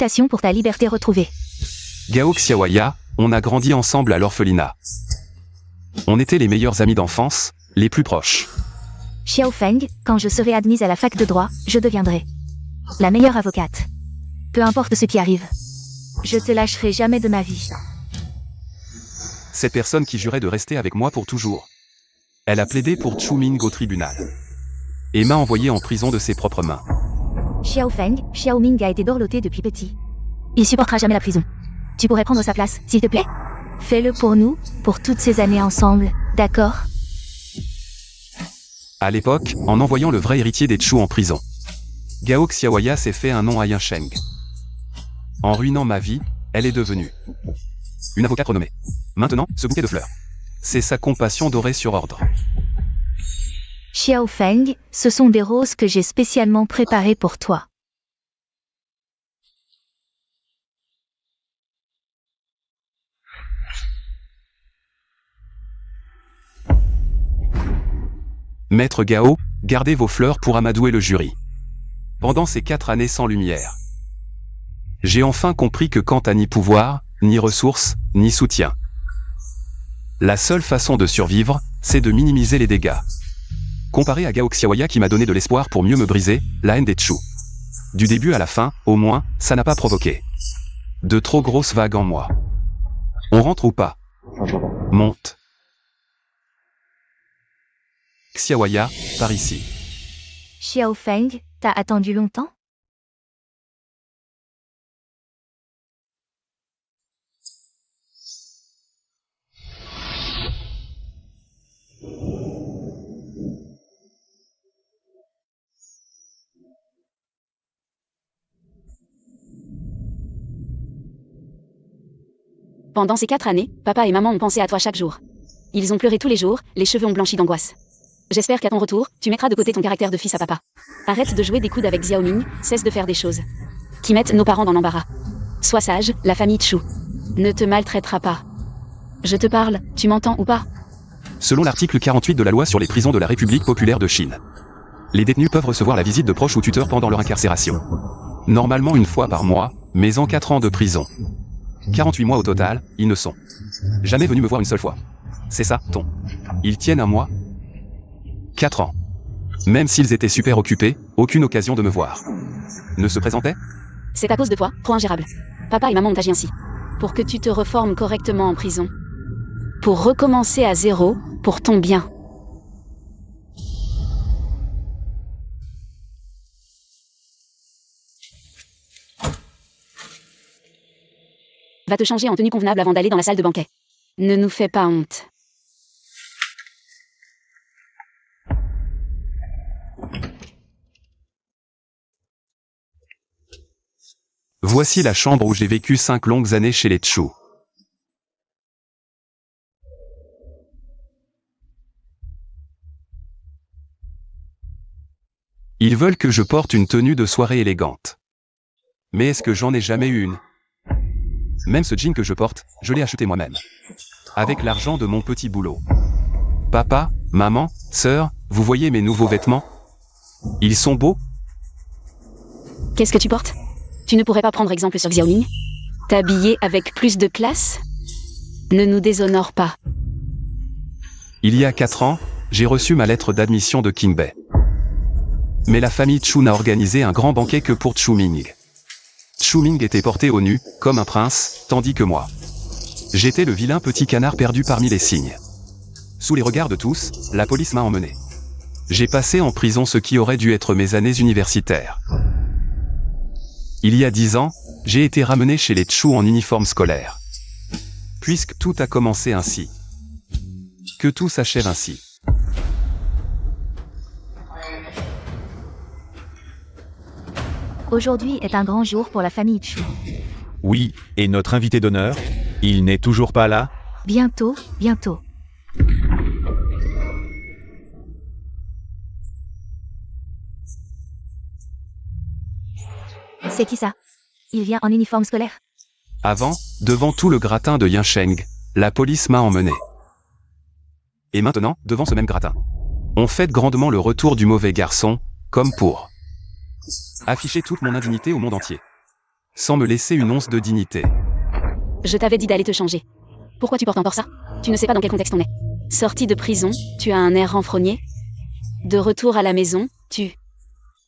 Félicitations pour ta liberté retrouvée. Gao Xiaoya, on a grandi ensemble à l'orphelinat. On était les meilleurs amis d'enfance, les plus proches. Xiao Feng, quand je serai admise à la fac de droit, je deviendrai la meilleure avocate. Peu importe ce qui arrive. Je te lâcherai jamais de ma vie. Cette personne qui jurait de rester avec moi pour toujours. Elle a plaidé pour Chu Ming au tribunal. Et m'a envoyé en prison de ses propres mains. Xiao Feng, Xiao Ming a été dorloté depuis petit. Il supportera jamais la prison. Tu pourrais prendre sa place, s'il te plaît? Fais-le pour nous, pour toutes ces années ensemble, d'accord? À l'époque, en envoyant le vrai héritier des Chu en prison, Gao Xiaoya s'est fait un nom à Yansheng. En ruinant ma vie, elle est devenue une avocate renommée. Maintenant, ce bouquet de fleurs, c'est sa compassion dorée sur ordre. Xiao Feng, ce sont des roses que j'ai spécialement préparées pour toi. Maître Gao, gardez vos fleurs pour amadouer le jury. Pendant ces 4 années sans lumière, j'ai enfin compris que quant à ni pouvoir, ni ressources, ni soutien, la seule façon de survivre, c'est de minimiser les dégâts. Comparé à Gao Xiaoya qui m'a donné de l'espoir pour mieux me briser, la haine des Chu. Du début à la fin, au moins, ça n'a pas provoqué de trop grosses vagues en moi. On rentre ou pas? Monte. Xiaoya, par ici. Xiao Feng, t'as attendu longtemps? Pendant ces 4 années, papa et maman ont pensé à toi chaque jour. Ils ont pleuré tous les jours, les cheveux ont blanchi d'angoisse. J'espère qu'à ton retour, tu mettras de côté ton caractère de fils à papa. Arrête de jouer des coudes avec Xiaoming, cesse de faire des choses qui mettent nos parents dans l'embarras. Sois sage, la famille Chu ne te maltraitera pas. Je te parle, tu m'entends ou pas? Selon l'article 48 de la loi sur les prisons de la République populaire de Chine, les détenus peuvent recevoir la visite de proches ou tuteurs pendant leur incarcération. Normalement 1 fois par mois, mais en 4 ans de prison, 48 mois au total, ils ne sont jamais venus me voir une seule fois. C'est ça, ton. Ils tiennent à moi 4 ans. Même s'ils étaient super occupés, aucune occasion de me voir ne se présentait? C'est à cause de toi, trop ingérable. Papa et maman ont agi ainsi. Pour que tu te reformes correctement en prison. Pour recommencer à zéro, pour ton bien. Va te changer en tenue convenable avant d'aller dans la salle de banquet. Ne nous fais pas honte. Voici la chambre où j'ai vécu 5 longues années chez les Chu. Ils veulent que je porte une tenue de soirée élégante. Mais est-ce que j'en ai jamais eu une? Même ce jean que je porte, je l'ai acheté moi-même. Avec l'argent de mon petit boulot. Papa, maman, sœur, vous voyez mes nouveaux vêtements? Ils sont beaux? Qu'est-ce que tu portes? Tu ne pourrais pas prendre exemple sur Xiaoming? T'habiller avec plus de classe? Ne nous déshonore pas. Il y a 4 ans, j'ai reçu ma lettre d'admission de Qingbei. Mais la famille Chu n'a organisé un grand banquet que pour Chu Ming. Chu Ming était porté au nu, comme un prince, tandis que moi, j'étais le vilain petit canard perdu parmi les cygnes. Sous les regards de tous, la police m'a emmené. J'ai passé en prison ce qui aurait dû être mes années universitaires. Il y a 10 ans, j'ai été ramené chez les Chu en uniforme scolaire. Puisque tout a commencé ainsi. Que tout s'achève ainsi. Aujourd'hui est un grand jour pour la famille Chu. Oui, et notre invité d'honneur, il n'est toujours pas là? Bientôt, bientôt. C'est qui ça? Il vient en uniforme scolaire? Avant, devant tout le gratin de Yansheng, la police m'a emmené. Et maintenant, devant ce même gratin, on fête grandement le retour du mauvais garçon, comme pour afficher toute mon indignité au monde entier. sans me laisser une once de dignité. Je t'avais dit d'aller te changer. Pourquoi tu portes encore ça? Tu ne sais pas dans quel contexte on est. Sorti de prison, tu as un air renfrogné. De retour à la maison, tu...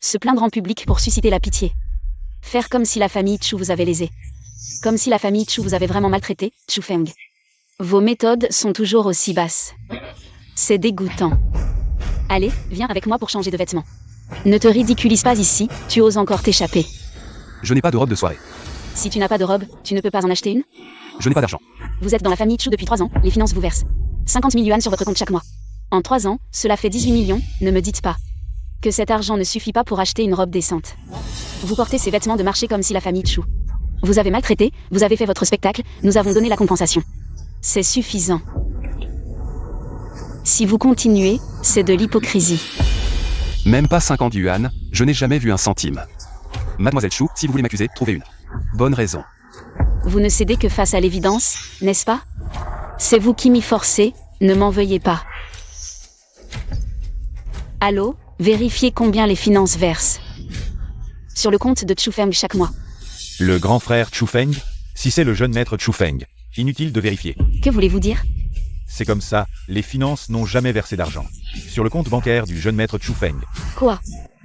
Se plaindre en public pour susciter la pitié. Faire comme si la famille Chu vous avait lésé. Comme si la famille Chu vous avait vraiment maltraité, Chu Feng. Vos méthodes sont toujours aussi basses. C'est dégoûtant. Allez, viens avec moi pour changer de vêtements. Ne te ridiculise pas ici, tu oses encore t'échapper. Je n'ai pas de robe de soirée. Si tu n'as pas de robe, tu ne peux pas en acheter une? Je n'ai pas d'argent. Vous êtes dans la famille Chu depuis 3 ans, les finances vous versent 50 000 yuan sur votre compte chaque mois. En 3 ans, cela fait 18 millions, ne me dites pas que cet argent ne suffit pas pour acheter une robe décente. Vous portez ces vêtements de marché comme si la famille Chu vous avez maltraité, vous avez fait votre spectacle, nous avons donné la compensation. C'est suffisant. Si vous continuez, c'est de l'hypocrisie. Même pas 50 yuan, je n'ai jamais vu un centime. Mademoiselle Chu, si vous voulez m'accuser, trouvez une bonne raison. Vous ne cédez que face à l'évidence, n'est-ce pas? C'est vous qui m'y forcez, ne m'en veuillez pas. Allô, vérifiez combien les finances versent. Sur le compte de Chu Feng chaque mois. Le grand frère Chu Feng? Si c'est le jeune maître Chu Feng, inutile de vérifier. Que voulez-vous dire? C'est comme ça, les finances n'ont jamais versé d'argent. Sur le compte bancaire du jeune maître Chu Feng. Quoi?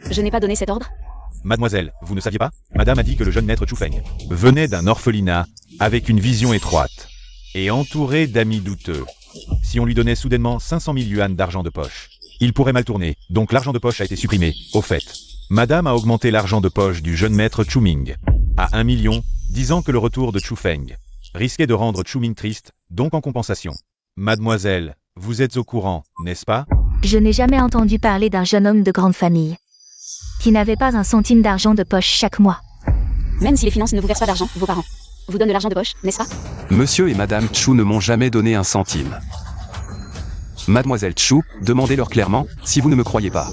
Je n'ai pas donné cet ordre? Mademoiselle, vous ne saviez pas? Madame a dit que le jeune maître Chu Feng venait d'un orphelinat, avec une vision étroite, et entouré d'amis douteux. Si on lui donnait soudainement 500 000 yuan d'argent de poche, il pourrait mal tourner, donc l'argent de poche a été supprimé. Au fait, Madame a augmenté l'argent de poche du jeune maître Chu Ming à 1 million, disant que le retour de Chu Feng risquait de rendre Chu Ming triste, donc en compensation. Mademoiselle, vous êtes au courant, n'est-ce pas? Je n'ai jamais entendu parler d'un jeune homme de grande famille qui n'avait pas un centime d'argent de poche chaque mois. Même si les finances ne vous versent pas d'argent, vos parents vous donnent de l'argent de poche, n'est-ce pas? Monsieur et Madame Chu ne m'ont jamais donné un centime. Mademoiselle Chu, demandez-leur clairement, si vous ne me croyez pas.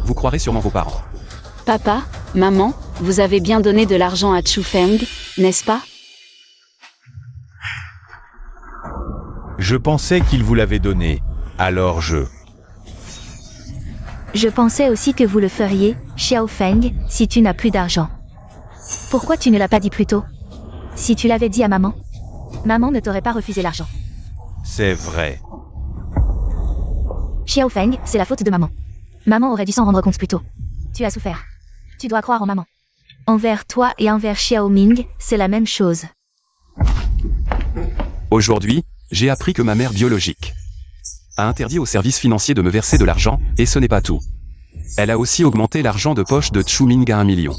Vous croirez sûrement vos parents. Papa, maman, vous avez bien donné de l'argent à Chu Feng, n'est-ce pas? Je pensais qu'il vous l'avait donné, alors je... Je pensais aussi que vous le feriez, Xiao Feng, si tu n'as plus d'argent. Pourquoi tu ne l'as pas dit plus tôt? Si tu l'avais dit à maman, maman ne t'aurait pas refusé l'argent. C'est vrai. Xiao Feng, c'est la faute de maman. Maman aurait dû s'en rendre compte plus tôt. Tu as souffert. Tu dois croire en maman. Envers toi et envers Xiao Ming, c'est la même chose. Aujourd'hui, j'ai appris que ma mère biologique a interdit aux services financiers de me verser de l'argent, et ce n'est pas tout. Elle a aussi augmenté l'argent de poche de Chu Ming à 1 million.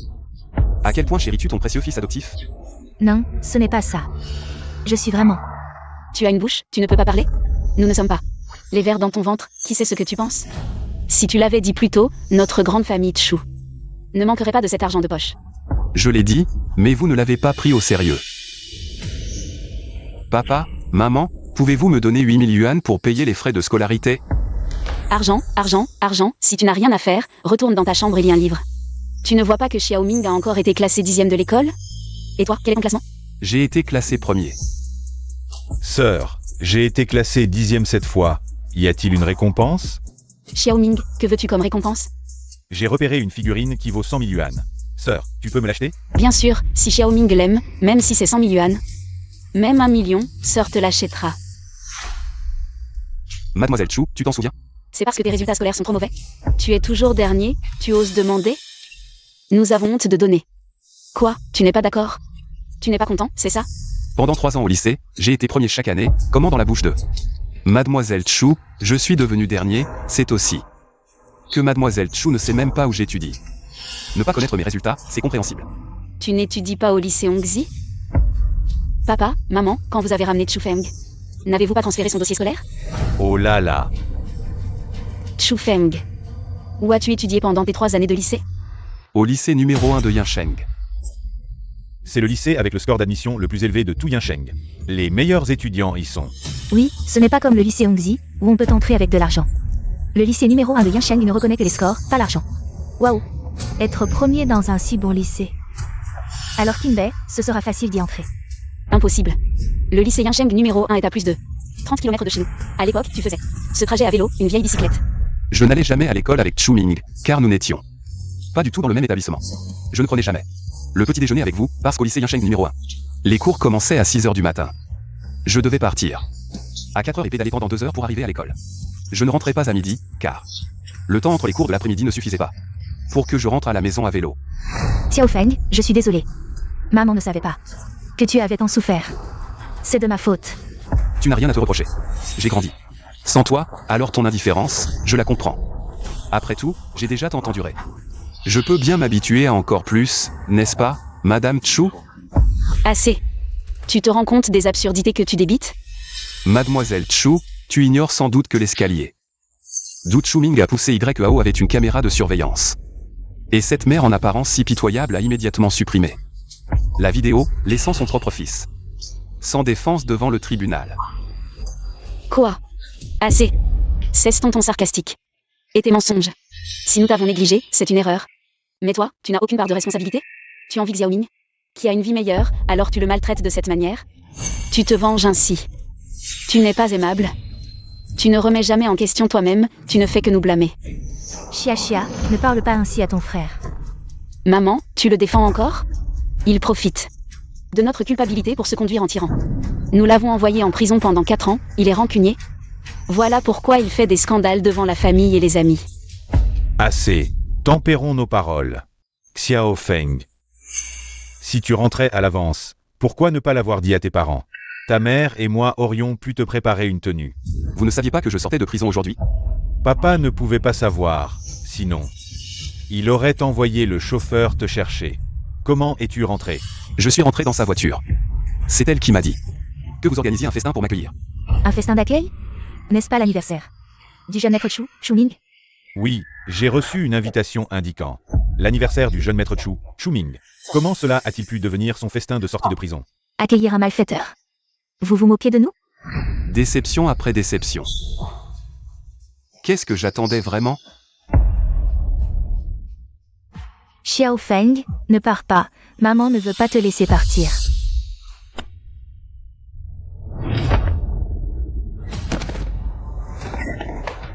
À quel point chéris-tu ton précieux fils adoptif? Non, ce n'est pas ça. Je suis vraiment... Tu as une bouche, tu ne peux pas parler? Nous ne sommes pas. Les vers dans ton ventre, qui sait ce que tu penses? Si tu l'avais dit plus tôt, notre grande famille Chu ne manquerait pas de cet argent de poche. Je l'ai dit, mais vous ne l'avez pas pris au sérieux. Papa, maman, pouvez-vous me donner 8 000 yuan pour payer les frais de scolarité? Argent, argent, argent, si tu n'as rien à faire, retourne dans ta chambre et lis un livre. Tu ne vois pas que Xiao Ming a encore été classé 10e de l'école? Et toi, quel est ton classement? J'ai été classé premier. Sœur, j'ai été classé 10e cette fois. Y a-t-il une récompense? Xiao Ming, que veux-tu comme récompense? J'ai repéré une figurine qui vaut 100 000 yuan. Sœur, tu peux me l'acheter? Bien sûr, si Xiao Ming l'aime, même si c'est 100 000 yuan. Même 1 million, sœur te l'achètera. Mademoiselle Chu, tu t'en souviens? C'est parce que tes résultats scolaires sont trop mauvais? Tu es toujours dernier, tu oses demander? Nous avons honte de donner. Quoi, tu n'es pas d'accord? Tu n'es pas content, c'est ça? Pendant 3 ans au lycée, j'ai été premier chaque année, comment dans la bouche de Mademoiselle Chu, je suis devenu dernier, c'est aussi que Mademoiselle Chu ne sait même pas où j'étudie. Ne pas connaître mes résultats, c'est compréhensible. Tu n'étudies pas au lycée Hongxi? Papa, maman, quand vous avez ramené Chu Feng, n'avez-vous pas transféré son dossier scolaire? Oh là là. Chu Feng, où as-tu étudié pendant tes 3 années de lycée? Au lycée numéro 1 de Yinsheng. C'est le lycée avec le score d'admission le plus élevé de tout Yinsheng. Les meilleurs étudiants y sont. Oui, ce n'est pas comme le lycée Hongxi, où on peut entrer avec de l'argent. Le lycée numéro 1 de Yinsheng ne reconnaît que les scores, pas l'argent. Waouh! Être premier dans un si bon lycée. Alors Kinbei, ce sera facile d'y entrer. Impossible. Le lycée Yinsheng numéro 1 est à plus de 30 km de chez nous. À l'époque, tu faisais ce trajet à vélo, une vieille bicyclette. Je n'allais jamais à l'école avec Chu Ming, car nous n'étions pas du tout dans le même établissement. Je ne prenais jamais Le petit déjeuner avec vous, parce qu'au lycée Yinsheng numéro 1. Les cours commençaient à 6h du matin. Je devais partir. À 4h et pédaler pendant 2 heures pour arriver à l'école. Je ne rentrais pas à midi, car le temps entre les cours de l'après-midi ne suffisait pas pour que je rentre à la maison à vélo. Xiaofeng, je suis désolée. Maman ne savait pas que tu avais tant souffert. C'est de ma faute. Tu n'as rien à te reprocher. J'ai grandi. Sans toi, alors ton indifférence, je la comprends. Après tout, j'ai déjà tant enduré. Je peux bien m'habituer à encore plus, n'est-ce pas, Madame Chu? Assez. Tu te rends compte des absurdités que tu débites? Mademoiselle Chu, tu ignores sans doute que l'escalier d'où Chuming a poussé YAO avait une caméra de surveillance. Et cette mère en apparence si pitoyable a immédiatement supprimé la vidéo, laissant son propre fils sans défense devant le tribunal. Quoi? Assez. Cesse ton ton sarcastique. Et tes mensonges. Si nous t'avons négligé, c'est une erreur. Mais toi, tu n'as aucune part de responsabilité? Tu envies Xiaoming, qui a une vie meilleure, alors tu le maltraites de cette manière? Tu te venges ainsi. Tu n'es pas aimable. Tu ne remets jamais en question toi-même, tu ne fais que nous blâmer. Xia, ne parle pas ainsi à ton frère. Maman, tu le défends encore? Il profite de notre culpabilité pour se conduire en tyran. Nous l'avons envoyé en prison pendant 4 ans, il est rancunier. Voilà pourquoi il fait des scandales devant la famille et les amis. Assez. Tempérons nos paroles. Xiao Feng. Si tu rentrais à l'avance, pourquoi ne pas l'avoir dit à tes parents? Ta mère et moi aurions pu te préparer une tenue. Vous ne saviez pas que je sortais de prison aujourd'hui? Papa ne pouvait pas savoir, sinon il aurait envoyé le chauffeur te chercher. Comment es-tu rentré? Je suis rentré dans sa voiture. C'est elle qui m'a dit que vous organisiez un festin pour m'accueillir. Un festin d'accueil? N'est-ce pas l'anniversaire du jeune maître Chuming? Oui, j'ai reçu une invitation indiquant l'anniversaire du jeune maître Chuming. Comment cela a-t-il pu devenir son festin de sortie de prison? Accueillir un malfaiteur. Vous vous moquez de nous? Déception après déception. Qu'est-ce que j'attendais vraiment? Xiaofeng, ne pars pas. Maman ne veut pas te laisser partir.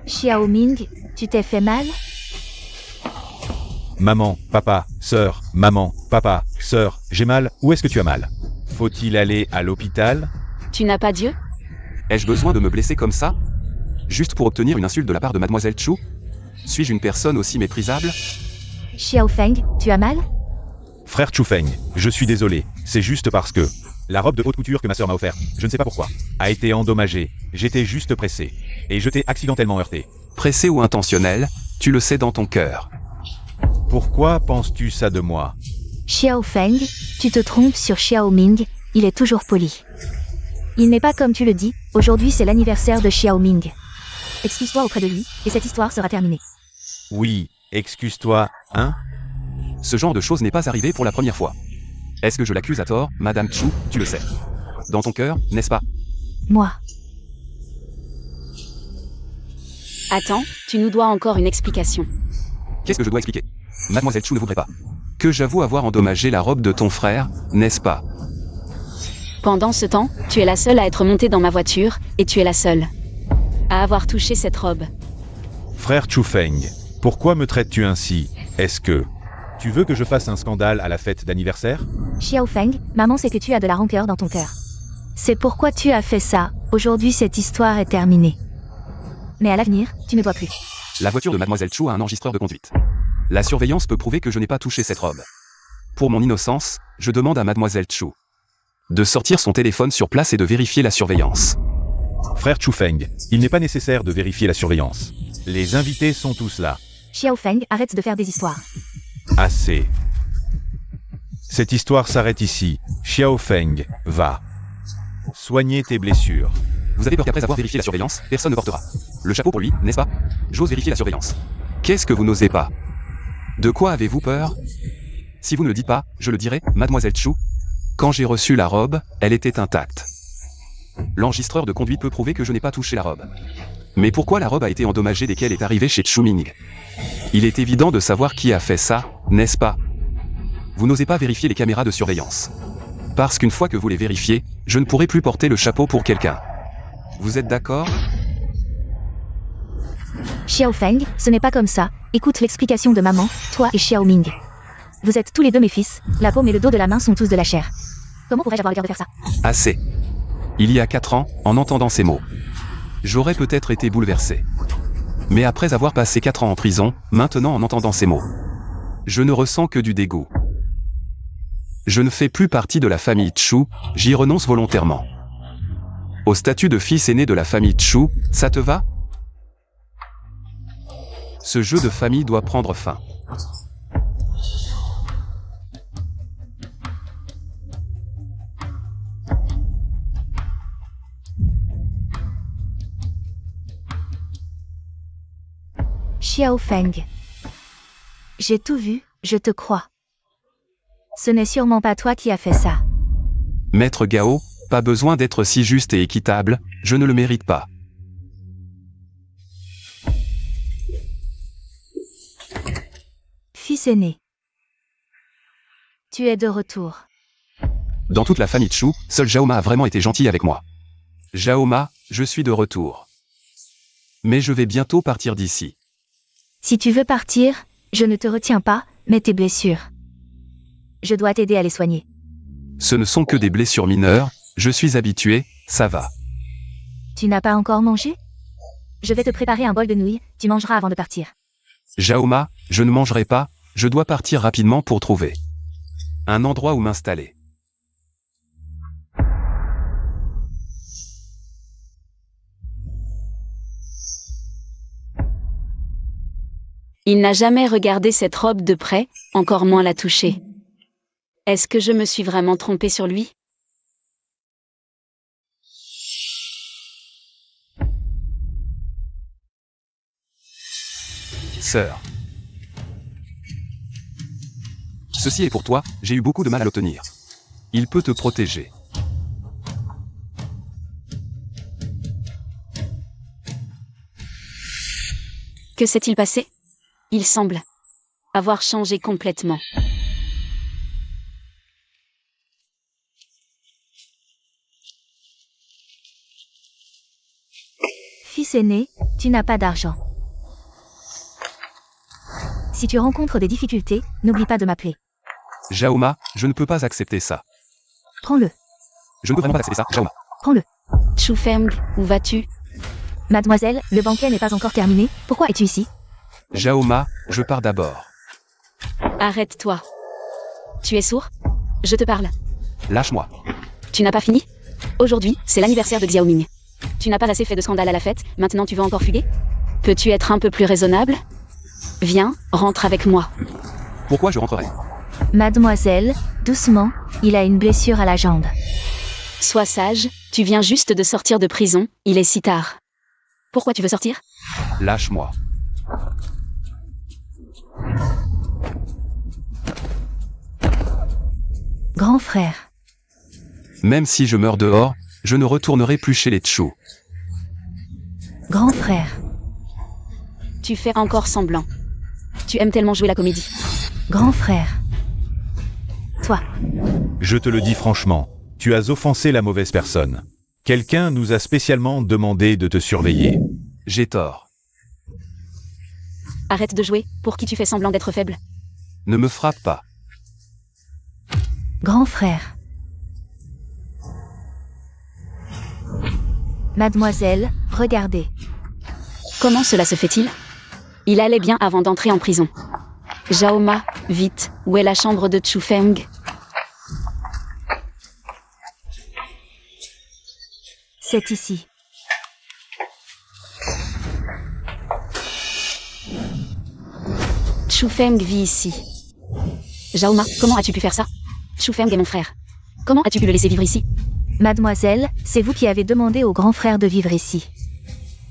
Xiaoming, tu t'es fait mal? Maman, papa, sœur, j'ai mal, où est-ce que tu as mal? Faut-il aller à l'hôpital? Tu n'as pas Dieu? Ai-je besoin de me blesser comme ça? Juste pour obtenir une insulte de la part de Mademoiselle Chu? Suis-je une personne aussi méprisable? Xiaofeng, tu as mal? Frère Chufeng, je suis désolé, c'est juste parce que la robe de haute couture que ma sœur m'a offerte, je ne sais pas pourquoi, a été endommagée, j'étais juste pressé, et je t'ai accidentellement heurté. Pressé ou intentionnel, tu le sais dans ton cœur. Pourquoi penses-tu ça de moi? Xiaofeng, tu te trompes sur Xiaoming, il est toujours poli. Il n'est pas comme tu le dis, aujourd'hui c'est l'anniversaire de Xiaoming. Excuse-toi auprès de lui, et cette histoire sera terminée. Oui, excuse-toi, hein? Ce genre de choses n'est pas arrivé pour la première fois. Est-ce que je l'accuse à tort, Madame Chu? Tu le sais. Dans ton cœur, n'est-ce pas? Moi. Attends, tu nous dois encore une explication. Qu'est-ce que je dois expliquer? Mademoiselle Chu ne voudrait pas que j'avoue avoir endommagé la robe de ton frère, n'est-ce pas? Pendant ce temps, tu es la seule à être montée dans ma voiture, et tu es la seule à avoir touché cette robe. Frère Chufeng, pourquoi me traites-tu ainsi? Est-ce que tu veux que je fasse un scandale à la fête d'anniversaire? Xiaofeng, maman sait que tu as de la rancœur dans ton cœur. C'est pourquoi tu as fait ça, aujourd'hui cette histoire est terminée. Mais à l'avenir, tu ne dois plus. La voiture de Mademoiselle Chu a un enregistreur de conduite. La surveillance peut prouver que je n'ai pas touché cette robe. Pour mon innocence, je demande à Mademoiselle Chu de sortir son téléphone sur place et de vérifier la surveillance. Frère Chufeng, il n'est pas nécessaire de vérifier la surveillance. Les invités sont tous là. Xiaofeng, arrête de faire des histoires. Assez. Cette histoire s'arrête ici. Xiaofeng, va soigner tes blessures. Vous avez peur qu'après avoir vérifié la surveillance, personne ne portera le chapeau pour lui, n'est-ce pas? J'ose vérifier la surveillance. Qu'est-ce que vous n'osez pas? De quoi avez-vous peur? Si vous ne le dites pas, je le dirai, Mademoiselle Chu. Quand j'ai reçu la robe, elle était intacte. L'enregistreur de conduite peut prouver que je n'ai pas touché la robe. Mais pourquoi la robe a été endommagée dès qu'elle est arrivée chez Chuming? Il est évident de savoir qui a fait ça, n'est-ce pas? Vous n'osez pas vérifier les caméras de surveillance. Parce qu'une fois que vous les vérifiez, je ne pourrai plus porter le chapeau pour quelqu'un. Vous êtes d'accord? Xiaofeng, ce n'est pas comme ça. Écoute l'explication de maman, toi et Xiaoming. Vous êtes tous les deux mes fils, la paume et le dos de la main sont tous de la chair. Comment pourrais-je avoir le cœur de faire ça? Assez. Il y a 4 ans, en entendant ces mots, j'aurais peut-être été bouleversé. Mais après avoir passé 4 ans en prison, maintenant en entendant ces mots, je ne ressens que du dégoût. Je ne fais plus partie de la famille Chu, j'y renonce volontairement. Au statut de fils aîné de la famille Chu, ça te va? Ce jeu de famille doit prendre fin. Xiao Feng. J'ai tout vu, je te crois. Ce n'est sûrement pas toi qui as fait ça. Maître Gao, pas besoin d'être si juste et équitable, je ne le mérite pas. Fils aîné. Tu es de retour. Dans toute la famille Chu, seul Jaoma a vraiment été gentil avec moi. Jaoma, je suis de retour. Mais je vais bientôt partir d'ici. Si tu veux partir, je ne te retiens pas, mais tes blessures. Je dois t'aider à les soigner. Ce ne sont que des blessures mineures, je suis habitué, ça va. Tu n'as pas encore mangé? Je vais te préparer un bol de nouilles, tu mangeras avant de partir. Jaoma, je ne mangerai pas, je dois partir rapidement pour trouver un endroit où m'installer. Il n'a jamais regardé cette robe de près, encore moins la toucher. Est-ce que je me suis vraiment trompée sur lui? Sœur. Ceci est pour toi, j'ai eu beaucoup de mal à l'obtenir. Il peut te protéger. Que s'est-il passé? Il semble avoir changé complètement. Fils aîné, tu n'as pas d'argent. Si tu rencontres des difficultés, n'oublie pas de m'appeler. Jaoma, je ne peux pas accepter ça. Prends-le. Je ne peux vraiment pas accepter ça, Jaoma. Prends-le. Chu Feng, où vas-tu? Mademoiselle, le banquet n'est pas encore terminé, pourquoi es-tu ici? Jaoma, je pars d'abord. Arrête-toi. Tu es sourd? Je te parle. Lâche-moi. Tu n'as pas fini? Aujourd'hui, c'est l'anniversaire de Xiaoming. Tu n'as pas assez fait de scandale à la fête, maintenant tu veux encore fuguer? Peux-tu être un peu plus raisonnable? Viens, rentre avec moi. Pourquoi je rentrerai? Mademoiselle, doucement, il a une blessure à la jambe. Sois sage, tu viens juste de sortir de prison, il est si tard. Pourquoi tu veux sortir? Lâche-moi. Grand frère. Même si je meurs dehors, je ne retournerai plus chez les Chu. Grand frère. Tu fais encore semblant. Tu aimes tellement jouer la comédie. Grand frère. Toi. Je te le dis franchement, tu as offensé la mauvaise personne. Quelqu'un nous a spécialement demandé de te surveiller. J'ai tort. Arrête de jouer, pour qui tu fais semblant d'être faible. Ne me frappe pas. Grand frère. Mademoiselle, regardez. Comment cela se fait-il? Il allait bien avant d'entrer en prison. Jaoma, vite, où est la chambre de Chu Feng? C'est ici. Chu Feng vit ici. Jaoma, comment as-tu pu faire ça? Chu Feng est mon frère. Comment as-tu pu le laisser vivre ici? Mademoiselle, c'est vous qui avez demandé au grand frère de vivre ici.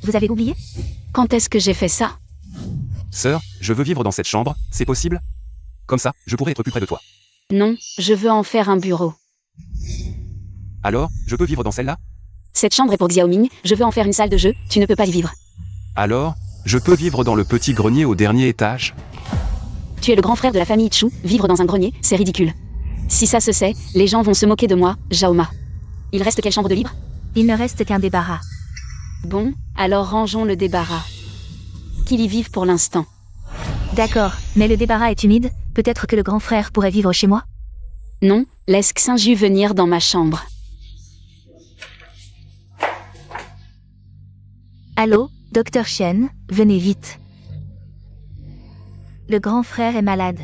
Vous avez oublié? Quand est-ce que j'ai fait ça? Sœur, je veux vivre dans cette chambre, c'est possible? Comme ça, je pourrai être plus près de toi. Non, je veux en faire un bureau. Alors, je peux vivre dans celle-là? Cette chambre est pour Xiaoming, je veux en faire une salle de jeu, tu ne peux pas y vivre. Alors, je peux vivre dans le petit grenier au dernier étage? Tu es le grand frère de la famille Chu, vivre dans un grenier, c'est ridicule. Si ça se sait, les gens vont se moquer de moi, Jaoma. Il reste quelle chambre de libre? Il ne reste qu'un débarras. Bon, alors rangeons le débarras. Qu'il y vive pour l'instant. D'accord, mais le débarras est humide, Peut-être que le grand frère pourrait vivre chez moi? Non, laisse Xinju venir dans ma chambre. Allô, docteur Chen, venez vite. Le grand frère est malade.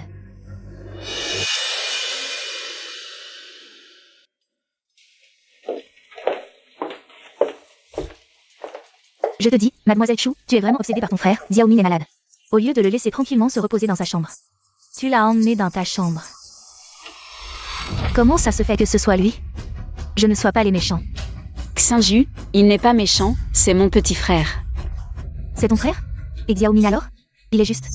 Je te dis, mademoiselle Chu, tu es vraiment obsédée par ton frère, Xiao Ming est malade. Au lieu de le laisser tranquillement se reposer dans sa chambre. Tu l'as emmené dans ta chambre. Comment ça se fait que ce soit lui? Je ne sois pas les méchants. Xinju, il n'est pas méchant, c'est mon petit frère. C'est ton frère? Et Xiao Ming alors? Il est juste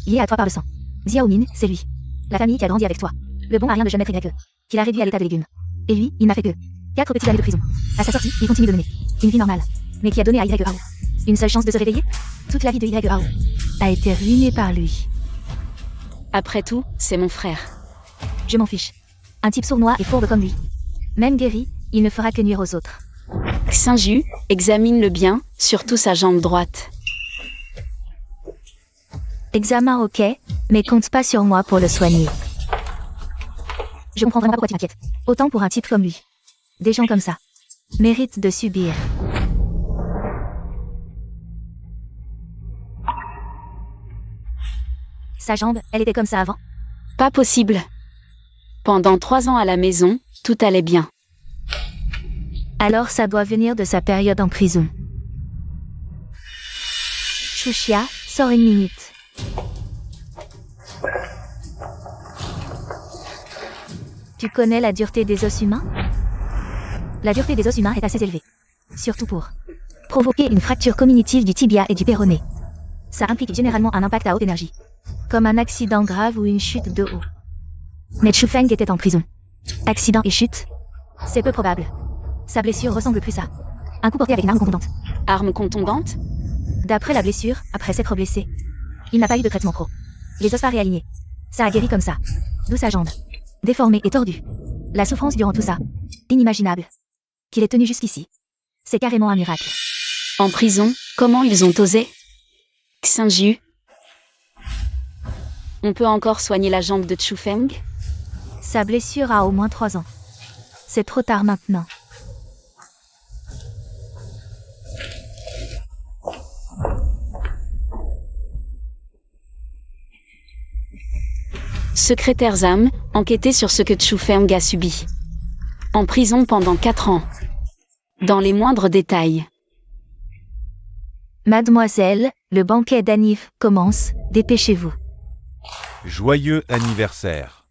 lié à toi par le sang. Xiao Ming, c'est lui. La famille qui a grandi avec toi. Le bon à rien de jeune maître Y, qu'il a réduit à l'état de légume. Et lui, il n'a fait que 4 petites années de prison. À sa sortie, il continue de mener une vie normale. Mais qui a donné à YAO une seule chance de se réveiller? Toute la vie de YAO a été ruinée par lui. Après tout, c'est mon frère. Je m'en fiche. Un type sournois et fourbe comme lui. Même guéri, il ne fera que nuire aux autres. Xinju, examine-le bien, surtout sa jambe droite. Examen ok, mais compte pas sur moi pour le soigner. Je comprends vraiment pourquoi tu t'inquiètes. Autant pour un type comme lui. Des gens comme ça méritent de subir. Sa jambe, elle était comme ça avant? Pas possible. Pendant 3 ans à la maison, tout allait bien. Alors ça doit venir de sa période en prison. Chuxia, sors une minute. Tu connais la dureté des os humains? La dureté des os humains est assez élevée. Surtout pour provoquer une fracture cognitive du tibia et du péroné. Ça implique généralement un impact à haute énergie. Comme un accident grave ou une chute de haut. Mais Chu Feng était en prison. Accident et chute? C'est peu probable. Sa blessure ressemble plus à un coup porté avec une arme contondante. Arme contondante? D'après la blessure, après s'être blessé, il n'a pas eu de traitement pro. Les os pas réalignés. Ça a guéri comme ça. D'où sa jambe. Déformée et tordue. La souffrance durant tout ça. Inimaginable. Qu'il ait tenu jusqu'ici. C'est carrément un miracle. En prison, comment ils ont osé? Xinju. On peut encore soigner la jambe de Chu Feng? Sa blessure a au moins 3 ans. C'est trop tard maintenant. Secrétaire Zam, enquêtez sur ce que Chu Feng a subi. En prison pendant 4 ans. Dans les moindres détails. Mademoiselle, le banquet d'anniv commence, dépêchez-vous. Joyeux anniversaire.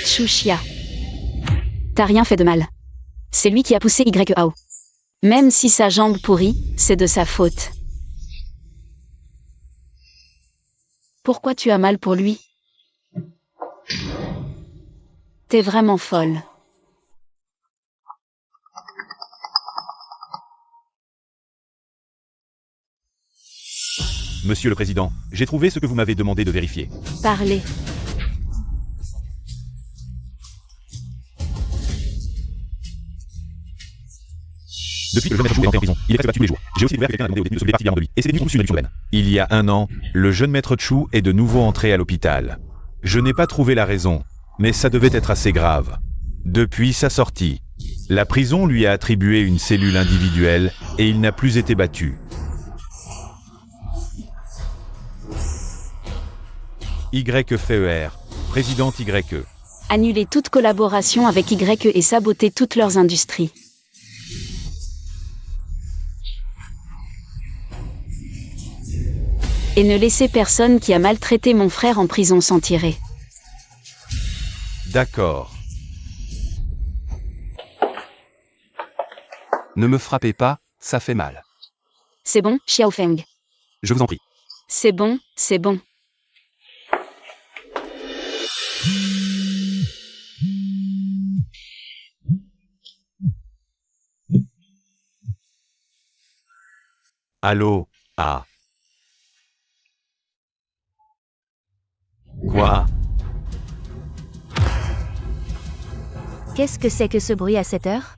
Chuxia. T'as rien fait de mal. C'est lui qui a poussé YAO. Même si sa jambe pourrit, c'est de sa faute. Pourquoi tu as mal pour lui? T'es vraiment folle. Monsieur le Président, j'ai trouvé ce que vous m'avez demandé de vérifier. Parlez. Depuis que le jeune maître Chu est entré en prison, il est presque battu tous les jours. J'ai aussi découvert que quelqu'un a demandé aux détenus de sauver particulièrement de lui, et c'est devenu une mission urbaine. Il y a 1 an, le jeune maître Chu est de nouveau entré à l'hôpital. Je n'ai pas trouvé la raison, mais ça devait être assez grave. Depuis sa sortie, la prison lui a attribué une cellule individuelle et il n'a plus été battu. YFER, président YE. Annuler toute collaboration avec YE et saboter toutes leurs industries. Et ne laisser personne qui a maltraité mon frère en prison s'en tirer. D'accord. Ne me frappez pas, ça fait mal. C'est bon, Xiao Feng. Je vous en prie. C'est bon, c'est bon. Allô? Ah. Quoi? Qu'est-ce que c'est que ce bruit à cette heure?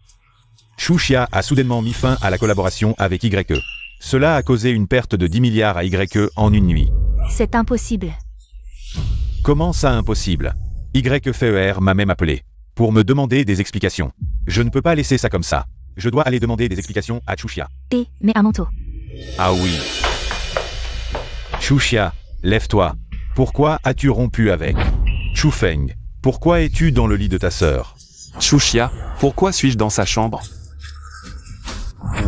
Chu Xia a soudainement mis fin à la collaboration avec YE. Cela a causé une perte de 10 milliards à YE en une nuit. C'est impossible. Comment ça impossible? YFER m'a même appelé pour me demander des explications. Je ne peux pas laisser ça comme ça. Je dois aller demander des explications à Chu Xia. Mais un manteau. Ah oui. Chu Xia, lève-toi. Pourquoi as-tu rompu avec Chu Feng? Pourquoi es-tu dans le lit de ta sœur? Chu Xia, pourquoi suis-je dans sa chambre?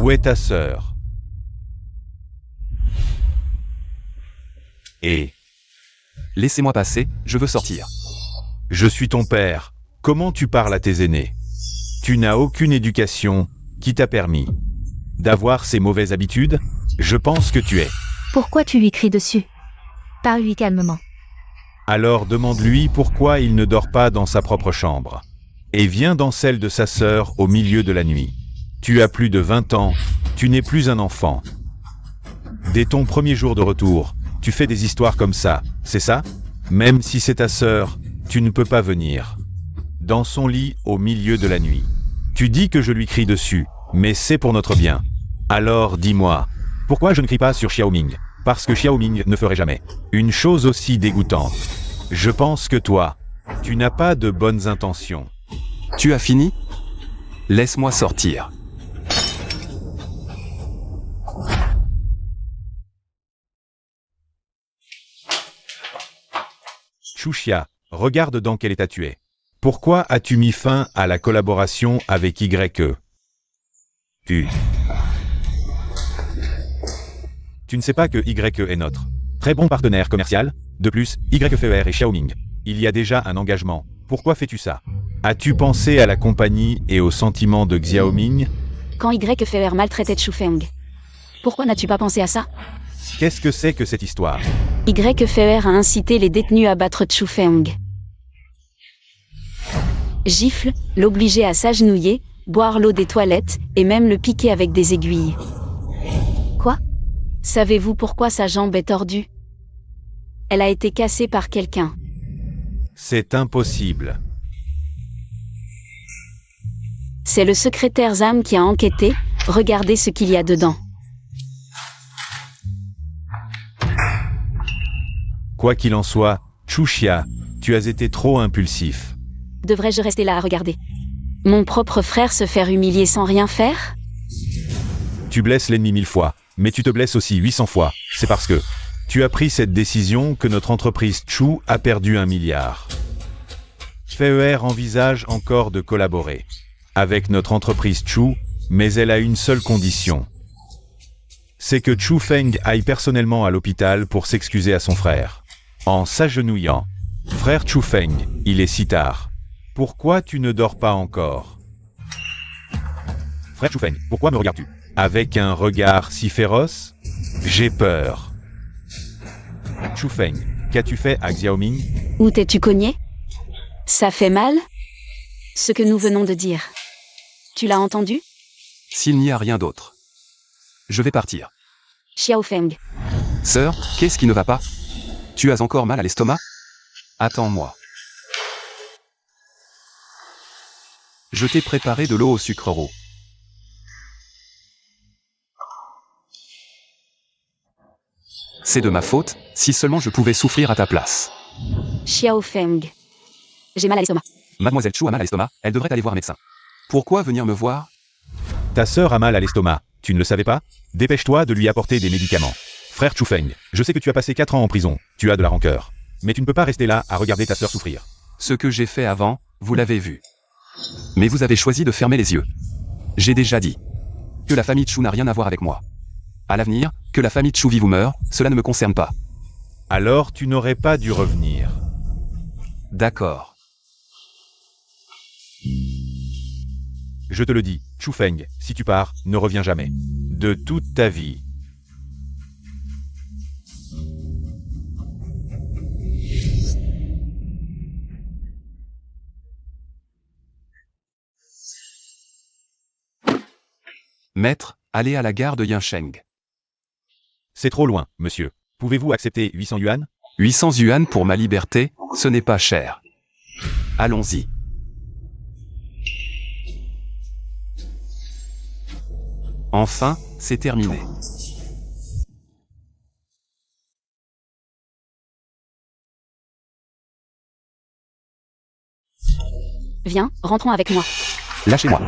Où est ta sœur? Et Laissez-moi passer, je veux sortir. je suis ton père. Comment tu parles à tes aînés? Tu n'as aucune éducation qui t'a permis d'avoir ces mauvaises habitudes? Je pense que tu es. Pourquoi tu lui cries dessus? Parle-lui calmement. Alors demande-lui pourquoi il ne dort pas dans sa propre chambre. Et viens dans celle de sa sœur au milieu de la nuit. Tu as plus de 20 ans, tu n'es plus un enfant. Dès ton premier jour de retour, tu fais des histoires comme ça, c'est ça? Même si c'est ta sœur, tu ne peux pas venir. Dans son lit au milieu de la nuit. Tu dis que je lui crie dessus, mais c'est pour notre bien. Alors dis-moi, pourquoi je ne crie pas sur Xiaoming? Parce que Xiaoming ne ferait jamais une chose aussi dégoûtante. Je pense que toi, tu n'as pas de bonnes intentions. Tu as fini? Laisse-moi sortir. Chu Xia, regarde dans quel état tu es. Pourquoi as-tu mis fin à la collaboration avec YE? Tu ne sais pas que YE est notre très bon partenaire commercial? De plus, YFER et Xiaoming. Il y a déjà un engagement. Pourquoi fais-tu ça? As-tu pensé à la compagnie et aux sentiments de Xiaoming? Quand YFER maltraitait Chu Feng. Pourquoi n'as-tu pas pensé à ça? Qu'est-ce que c'est que cette histoire? YFER a incité les détenus à battre Chu Feng. Gifle, l'obliger à s'agenouiller, boire l'eau des toilettes, et même le piquer avec des aiguilles. Quoi? Savez-vous pourquoi sa jambe est tordue? Elle a été cassée par quelqu'un. C'est impossible. C'est le secrétaire Zam qui a enquêté, regardez ce qu'il y a dedans. Quoi qu'il en soit, Chu Xia, tu as été trop impulsif. Devrais-je rester là à regarder? Mon propre frère se faire humilier sans rien faire? Tu blesses l'ennemi 1000 fois, mais tu te blesses aussi 800 fois. C'est parce que tu as pris cette décision que notre entreprise Chu a perdu 1 milliard. FER envisage encore de collaborer avec notre entreprise Chu, mais elle a une seule condition. C'est que Chu Feng aille personnellement à l'hôpital pour s'excuser à son frère. En s'agenouillant. Frère Chu Feng, il est si tard. Pourquoi tu ne dors pas encore? Frère Chu Feng, pourquoi me regardes-tu avec un regard si féroce? J'ai peur. Chu Feng, qu'as-tu fait à Xiaoming? Où t'es-tu cogné? Ça fait mal? Ce que nous venons de dire. Tu l'as entendu? S'il n'y a rien d'autre, je vais partir. Xiao Feng. Sœur, qu'est-ce qui ne va pas? Tu as encore mal à l'estomac? Attends-moi. Je t'ai préparé de l'eau au sucre roux. C'est de ma faute, si seulement je pouvais souffrir à ta place. Xiao Feng. J'ai mal à l'estomac. Mademoiselle Chu a mal à l'estomac, elle devrait aller voir un médecin. Pourquoi venir me voir? Ta sœur a mal à l'estomac, tu ne le savais pas? Dépêche-toi de lui apporter des médicaments. Frère Chu Feng, je sais que tu as passé 4 ans en prison, tu as de la rancœur. Mais tu ne peux pas rester là à regarder ta sœur souffrir. Ce que j'ai fait avant, vous l'avez vu. Mais vous avez choisi de fermer les yeux. J'ai déjà dit que la famille Chu n'a rien à voir avec moi. À l'avenir, que la famille Chu vive ou meure, cela ne me concerne pas. Alors tu n'aurais pas dû revenir. D'accord. Je te le dis, Chu Feng, si tu pars, ne reviens jamais. De toute ta vie. Maître, allez à la gare de Yansheng. C'est trop loin, monsieur. Pouvez-vous accepter 800 yuan? 800 yuan pour ma liberté, ce n'est pas cher. Allons-y. Enfin, c'est terminé. Viens, rentrons avec moi. Lâchez-moi.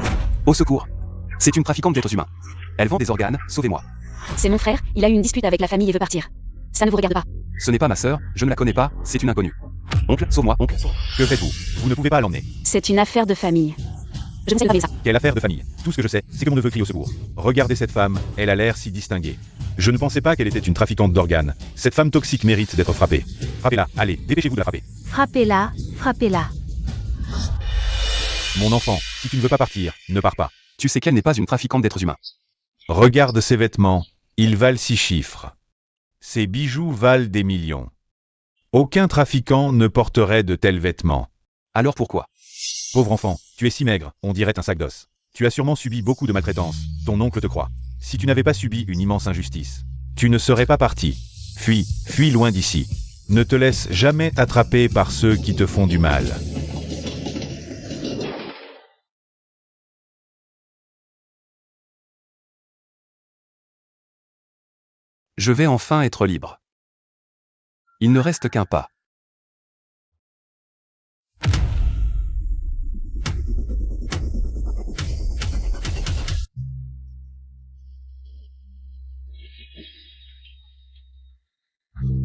Au secours. C'est une trafiquante d'êtres humains. Elle vend des organes, sauvez-moi. C'est mon frère, il a eu une dispute avec la famille et veut partir. Ça ne vous regarde pas. Ce n'est pas ma sœur, je ne la connais pas, c'est une inconnue. Oncle, sauve-moi, oncle. Que faites-vous? Vous ne pouvez pas l'emmener. C'est une affaire de famille. Je ne sais pas ça. Quelle affaire de famille? Tout ce que je sais, c'est que mon neveu crie au secours. Regardez cette femme, elle a l'air si distinguée. Je ne pensais pas qu'elle était une trafiquante d'organes. Cette femme toxique mérite d'être frappée. Frappez-la, allez, dépêchez-vous de la frapper. Frappez-la, frappez-la. Mon enfant, si tu ne veux pas partir, ne pars pas. Tu sais qu'elle n'est pas une trafiquante d'êtres humains. Regarde ses vêtements, ils valent 6 chiffres. Ses bijoux valent des millions. Aucun trafiquant ne porterait de tels vêtements. Alors pourquoi? Pauvre enfant, tu es si maigre, on dirait un sac d'os. Tu as sûrement subi beaucoup de maltraitance, ton oncle te croit. Si tu n'avais pas subi une immense injustice, tu ne serais pas parti. Fuis, fuis loin d'ici. Ne te laisse jamais attraper par ceux qui te font du mal. Je vais enfin être libre. Il ne reste qu'un pas.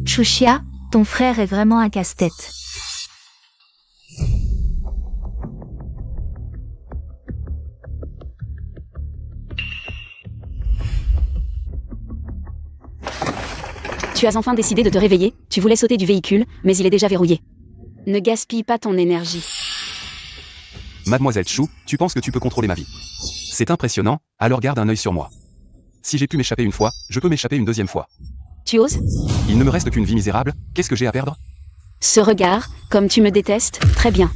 Chuxia, ton frère est vraiment un casse-tête. Tu as enfin décidé de te réveiller, tu voulais sauter du véhicule, mais il est déjà verrouillé. Ne gaspille pas ton énergie. Mademoiselle Chou, tu penses que tu peux contrôler ma vie? C'est impressionnant, alors garde un œil sur moi. Si j'ai pu m'échapper une fois, je peux m'échapper une deuxième fois. Tu oses? Il ne me reste qu'une vie misérable, qu'est-ce que j'ai à perdre? Ce regard, comme tu me détestes, très bien.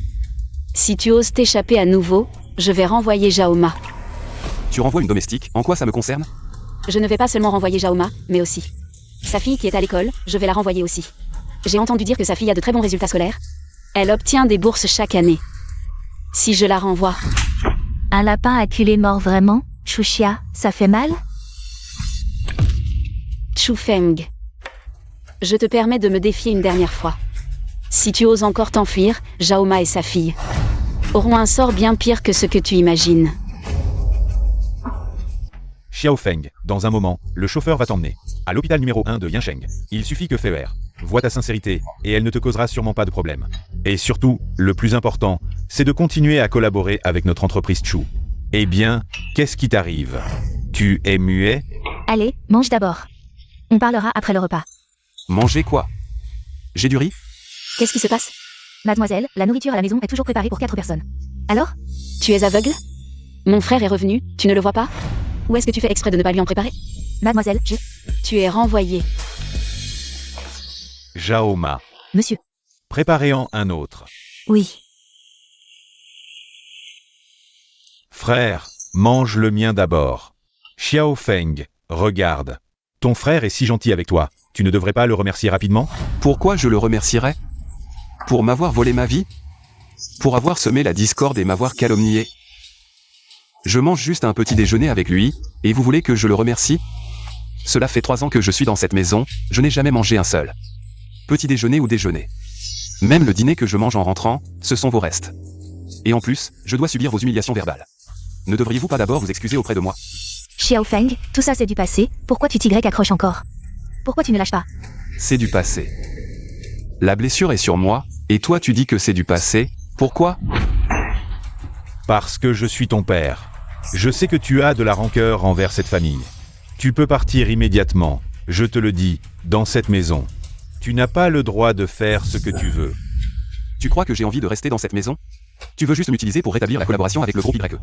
Si tu oses t'échapper à nouveau, je vais renvoyer Jaoma. Tu renvoies une domestique, en quoi ça me concerne? Je ne vais pas seulement renvoyer Jaoma, mais aussi sa fille qui est à l'école, je vais la renvoyer aussi. J'ai entendu dire que sa fille a de très bons résultats scolaires. Elle obtient des bourses chaque année. Si je la renvoie... Un lapin acculé mort vraiment? Chuxia, ça fait mal? Chu Feng. Je te permets de me défier une dernière fois. Si tu oses encore t'enfuir, Jaoma et sa fille auront un sort bien pire que ce que tu imagines. Xiao Feng, dans un moment, le chauffeur va t'emmener à l'hôpital numéro 1 de Yansheng. Il suffit que Fei voie ta sincérité, et elle ne te causera sûrement pas de problème. Et surtout, le plus important, c'est de continuer à collaborer avec notre entreprise Chu. Eh bien, qu'est-ce qui t'arrive? Tu es muet? Allez, mange d'abord. On parlera après le repas. Manger quoi? J'ai du riz? Qu'est-ce qui se passe? Mademoiselle, la nourriture à la maison est toujours préparée pour 4 personnes. Alors? Tu es aveugle? Mon frère est revenu, tu ne le vois pas? Ou est-ce que tu fais exprès de ne pas lui en préparer? Mademoiselle, Tu es renvoyé. Jaoma. Monsieur. Préparez-en un autre. Oui. Frère, mange le mien d'abord. Xiao Feng, regarde. Ton frère est si gentil avec toi, tu ne devrais pas le remercier rapidement? Pourquoi je le remercierais? Pour m'avoir volé ma vie? Pour avoir semé la discorde et m'avoir calomnié? Je mange juste un petit déjeuner avec lui, et vous voulez que je le remercie? Cela fait 3 ans que je suis dans cette maison, je n'ai jamais mangé un seul petit déjeuner ou déjeuner. Même le dîner que je mange en rentrant, ce sont vos restes. Et en plus, je dois subir vos humiliations verbales. Ne devriez-vous pas d'abord vous excuser auprès de moi? Xiao Feng, tout ça c'est du passé, pourquoi tu t'y accroches encore? Pourquoi tu ne lâches pas? C'est du passé. La blessure est sur moi, et toi tu dis que c'est du passé, pourquoi? Parce que je suis ton père. Je sais que tu as de la rancœur envers cette famille. Tu peux partir immédiatement, je te le dis, dans cette maison. Tu n'as pas le droit de faire ce que tu veux. Tu crois que j'ai envie de rester dans cette maison? Tu veux juste m'utiliser pour rétablir la collaboration avec le groupe YE.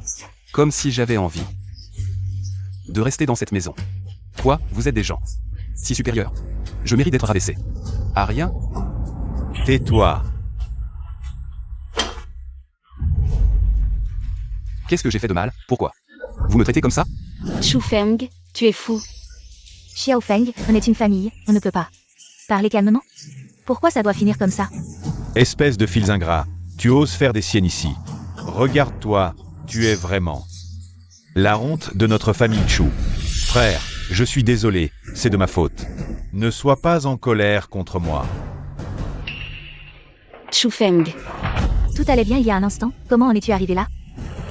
Comme si j'avais envie de rester dans cette maison. Quoi, vous êtes des gens si supérieurs? Je mérite d'être rabaissé. À rien? Tais-toi. Qu'est-ce que j'ai fait de mal? Pourquoi vous me traitez comme ça? Chu Feng, tu es fou. Xiao Feng, on est une famille, on ne peut pas. Parlez calmement. Pourquoi ça doit finir comme ça? Espèce de fils ingrats, tu oses faire des siennes ici. Regarde-toi, tu es vraiment La honte de notre famille Chu. Frère, je suis désolé, c'est de ma faute. Ne sois pas en colère contre moi. Chu Feng. Tout allait bien il y a un instant, comment en es-tu arrivé là?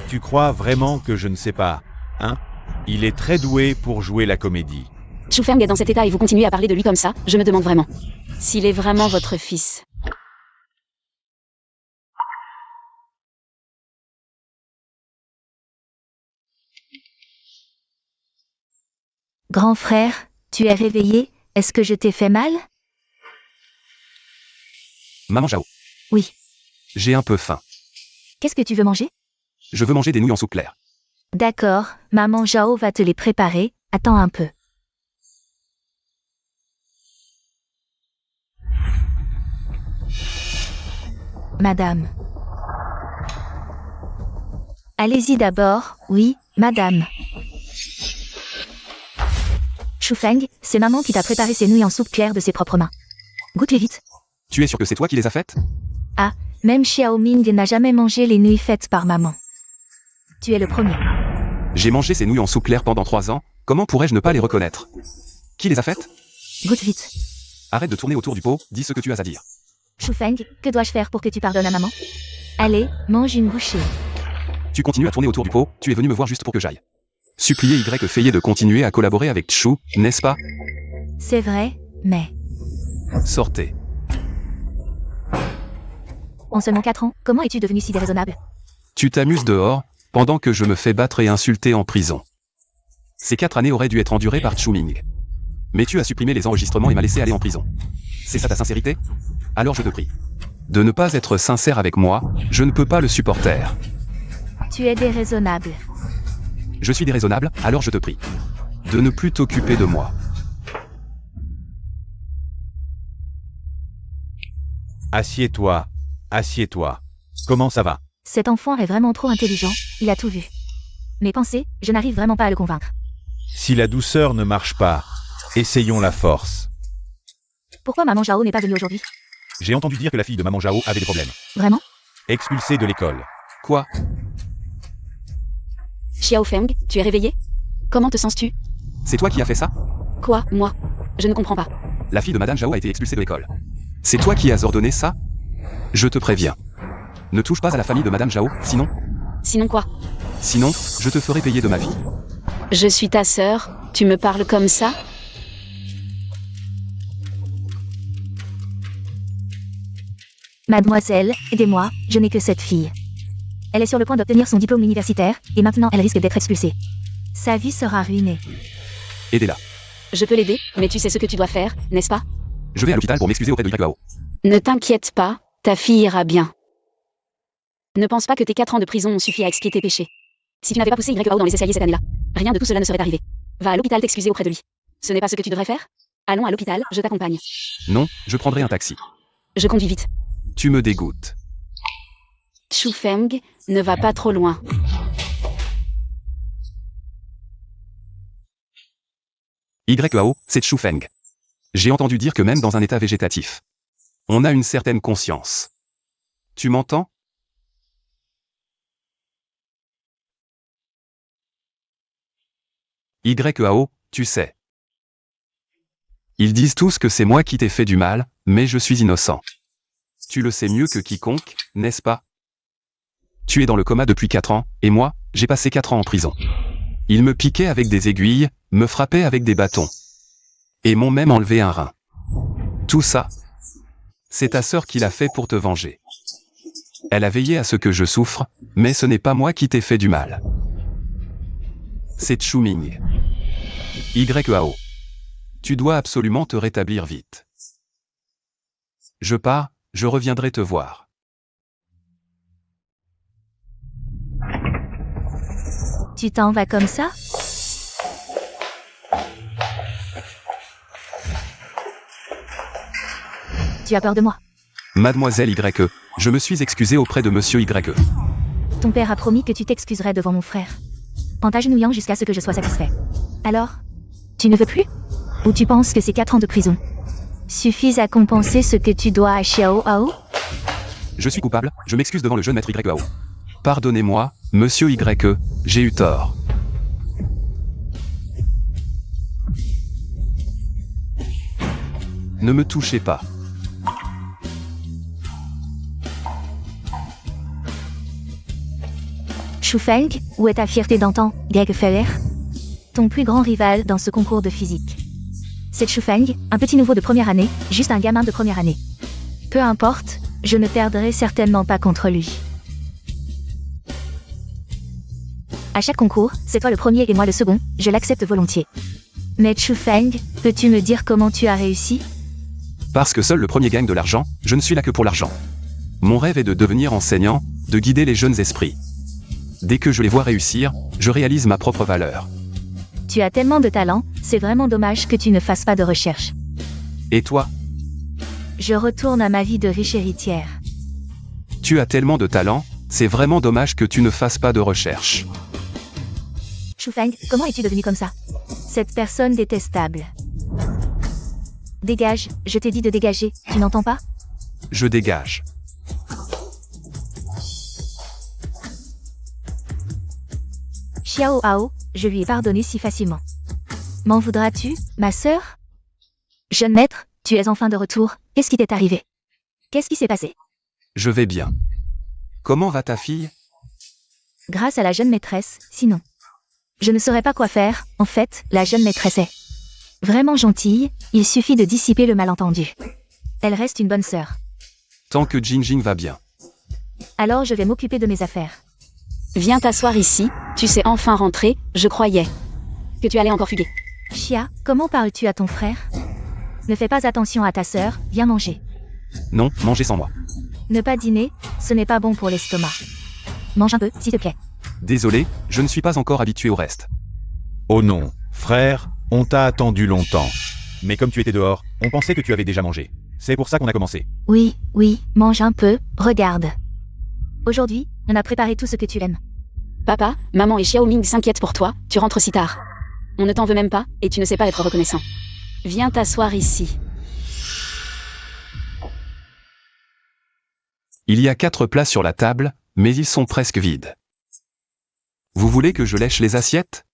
Tu crois vraiment que je ne sais pas, hein? Il est très doué pour jouer la comédie. Chu Feng est dans cet état et vous continuez à parler de lui comme ça, je me demande vraiment. S'il est vraiment votre fils. Grand frère, tu es réveillé? Est-ce que je t'ai fait mal? Maman Zhao. Oui. J'ai un peu faim. Qu'est-ce que tu veux manger? Je veux manger des nouilles en soupe claire. D'accord, maman Zhao va te les préparer, attends un peu. Madame. Allez-y d'abord, oui, madame. Chu Feng, c'est maman qui t'a préparé ces nouilles en soupe claire de ses propres mains. Goûte-les vite. Tu es sûr que c'est toi qui les as faites? Même Xiao Ming n'a jamais mangé les nouilles faites par maman. Tu es le premier. J'ai mangé ces nouilles en soupe claire pendant 3 ans, comment pourrais-je ne pas les reconnaître? Qui les a faites? Goûte vite. Arrête de tourner autour du pot, dis ce que tu as à dire. Chu Feng, que dois-je faire pour que tu pardonnes à maman? Allez, mange une bouchée. Tu continues à tourner autour du pot, tu es venu me voir juste pour que j'aille. Supplier Y Feiye de continuer à collaborer avec Chu, n'est-ce pas? C'est vrai, mais... Sortez. En seulement 4 ans, comment es-tu devenu si déraisonnable? Tu t'amuses dehors, pendant que je me fais battre et insulter en prison. Ces 4 années auraient dû être endurées par Chu Ming. Mais tu as supprimé les enregistrements et m'as laissé aller en prison. C'est ça ta sincérité? Alors je te prie. De ne pas être sincère avec moi, je ne peux pas le supporter. Tu es déraisonnable. Je suis déraisonnable, alors je te prie. De ne plus t'occuper de moi. Assieds-toi. Assieds-toi. Comment ça va? Cet enfant est vraiment trop intelligent, il a tout vu. Mes pensées, je n'arrive vraiment pas à le convaincre. Si la douceur ne marche pas, essayons la force. Pourquoi maman Zhao n'est pas venue aujourd'hui? J'ai entendu dire que la fille de maman Zhao avait des problèmes. Vraiment? Expulsée de l'école. Quoi? Xiao Feng, tu es réveillé? Comment te sens-tu? C'est toi qui as fait ça? Quoi, moi? Je ne comprends pas. La fille de Madame Zhao a été expulsée de l'école. C'est toi qui as ordonné ça? Je te préviens. Ne touche pas à la famille de Madame Zhao, sinon... Sinon quoi? Sinon, je te ferai payer de ma vie. Je suis ta sœur, tu me parles comme ça? Mademoiselle, aidez-moi, je n'ai que cette fille. Elle est sur le point d'obtenir son diplôme universitaire, et maintenant elle risque d'être expulsée. Sa vie sera ruinée. Aidez-la. Je peux l'aider, mais tu sais ce que tu dois faire, n'est-ce pas? Je vais à l'hôpital pour m'excuser auprès de Yakuao. Ne t'inquiète pas, ta fille ira bien. Ne pense pas que tes 4 ans de prison ont suffi à expier tes péchés. Si tu n'avais pas poussé Yakuao dans les escaliers cette année-là, rien de tout cela ne serait arrivé. Va à l'hôpital t'excuser auprès de lui. Ce n'est pas ce que tu devrais faire? Allons à l'hôpital, je t'accompagne. Non, je prendrai un taxi. Je conduis vite. Tu me dégoûtes. Chu Feng, ne va pas trop loin. YAO, c'est Chu Feng. J'ai entendu dire que même dans un état végétatif, on a une certaine conscience. Tu m'entends? YAO, tu sais. Ils disent tous que c'est moi qui t'ai fait du mal, mais je suis innocent. Tu le sais mieux que quiconque, n'est-ce pas? Tu es dans le coma depuis 4 ans, et moi, j'ai passé 4 ans en prison. Ils me piquaient avec des aiguilles, me frappaient avec des bâtons. Et m'ont même enlevé un rein. Tout ça, c'est ta sœur qui l'a fait pour te venger. Elle a veillé à ce que je souffre, mais ce n'est pas moi qui t'ai fait du mal. C'est Chu Ming. YAO. Tu dois absolument te rétablir vite. Je pars, je reviendrai te voir. Tu t'en vas comme ça? Tu as peur de moi? Mademoiselle YE, je me suis excusé auprès de Monsieur YE. Ton père a promis que tu t'excuserais devant mon frère. En t'agenouillant jusqu'à ce que je sois satisfait. Alors? Tu ne veux plus? Ou tu penses que ces 4 ans de prison suffisent à compenser ce que tu dois à Xiao Ao? Je suis coupable, je m'excuse devant le jeune maître YAO. Pardonnez-moi, Monsieur YE, j'ai eu tort. Ne me touchez pas. Shu Feng, où est ta fierté d'antan, Greg Feller? Ton plus grand rival dans ce concours de physique. C'est Shu Feng, un petit nouveau de première année, juste un gamin de première année. Peu importe, je ne perdrai certainement pas contre lui. À chaque concours, c'est toi le premier et moi le second, je l'accepte volontiers. Mais Shu Feng, peux-tu me dire comment tu as réussi? Parce que seul le premier gagne de l'argent, je ne suis là que pour l'argent. Mon rêve est de devenir enseignant, de guider les jeunes esprits. Dès que je les vois réussir, je réalise ma propre valeur. Tu as tellement de talent, c'est vraiment dommage que tu ne fasses pas de recherche. Et toi? Je retourne à ma vie de riche héritière. Tu as tellement de talent, c'est vraiment dommage que tu ne fasses pas de recherche. Shu Feng, comment es-tu devenu comme ça? Cette personne détestable. Dégage, je t'ai dit de dégager, tu n'entends pas? Je dégage. Xiao Hao, je lui ai pardonné si facilement. M'en voudras-tu, ma sœur? Jeune maître, tu es enfin de retour, qu'est-ce qui t'est arrivé? Qu'est-ce qui s'est passé? Je vais bien. Comment va ta fille? Grâce à la jeune maîtresse, sinon. Je ne saurais pas quoi faire, en fait, la jeune maîtresse est vraiment gentille, il suffit de dissiper le malentendu. Elle reste une bonne sœur. Tant que Jingjing va bien. Alors je vais m'occuper de mes affaires. Viens t'asseoir ici, tu sais enfin rentrer, je croyais que tu allais encore fuguer. Chia, comment parles-tu à ton frère? Ne fais pas attention à ta sœur, viens manger. Non, mangez sans moi. Ne pas dîner, ce n'est pas bon pour l'estomac. Mange un peu, s'il te plaît. Désolé, je ne suis pas encore habitué au reste. Oh non, frère, on t'a attendu longtemps. Mais comme tu étais dehors, on pensait que tu avais déjà mangé. C'est pour ça qu'on a commencé. Oui, mange un peu, regarde. Aujourd'hui, on a préparé tout ce que tu aimes. Papa, maman et Xiao Ming s'inquiètent pour toi, tu rentres si tard. On ne t'en veut même pas, et tu ne sais pas être reconnaissant. Viens t'asseoir ici. Il y a 4 plats sur la table, mais ils sont presque vides. Vous voulez que je lèche les assiettes?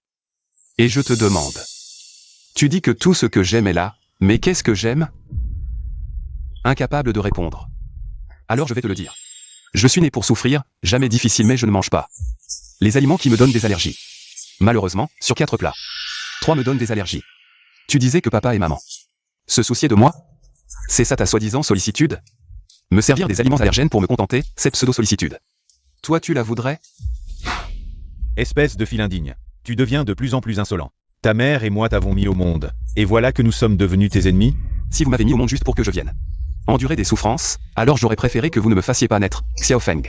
Et je te demande. Tu dis que tout ce que j'aime est là, mais qu'est-ce que j'aime? Incapable de répondre. Alors je vais te le dire. Je suis né pour souffrir, jamais difficile mais je ne mange pas. Les aliments qui me donnent des allergies. Malheureusement, sur 4 plats, 3 me donnent des allergies. Tu disais que papa et maman se souciaient de moi? C'est ça ta soi-disant sollicitude? Me servir des aliments allergènes pour me contenter, c'est pseudo-sollicitude. Toi tu la voudrais? Espèce de fil indigne. Tu deviens de plus en plus insolent. Ta mère et moi t'avons mis au monde. Et voilà que nous sommes devenus tes ennemis? Si vous m'avez mis au monde juste pour que je vienne endurer des souffrances, alors j'aurais préféré que vous ne me fassiez pas naître, Xiao Feng.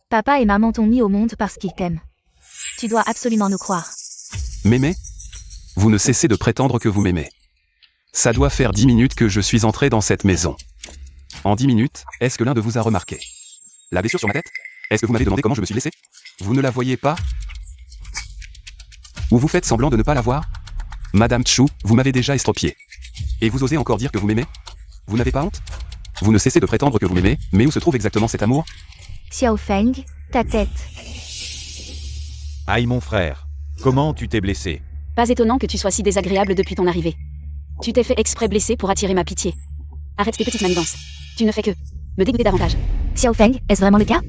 Papa et maman t'ont mis au monde parce qu'ils t'aiment. Tu dois absolument nous croire. M'aimer? Vous ne cessez de prétendre que vous m'aimez. Ça doit faire 10 minutes que je suis entré dans cette maison. En 10 minutes, est-ce que l'un de vous a remarqué la blessure sur ma tête? Est-ce que vous m'avez demandé comment je me suis blessé? Vous ne la voyez pas? Ou vous faites semblant de ne pas la voir? Madame Chu, vous m'avez déjà estropié. Et vous osez encore dire que vous m'aimez? Vous n'avez pas honte? Vous ne cessez de prétendre que vous m'aimez, mais où se trouve exactement cet amour? Xiao Feng, ta tête. Aïe mon frère. Comment tu t'es blessé? Pas étonnant que tu sois si désagréable depuis ton arrivée. Tu t'es fait exprès blesser pour attirer ma pitié. Arrête tes petites manigances. Tu ne fais que me dégoûter davantage. Xiao Feng, est-ce vraiment le cas?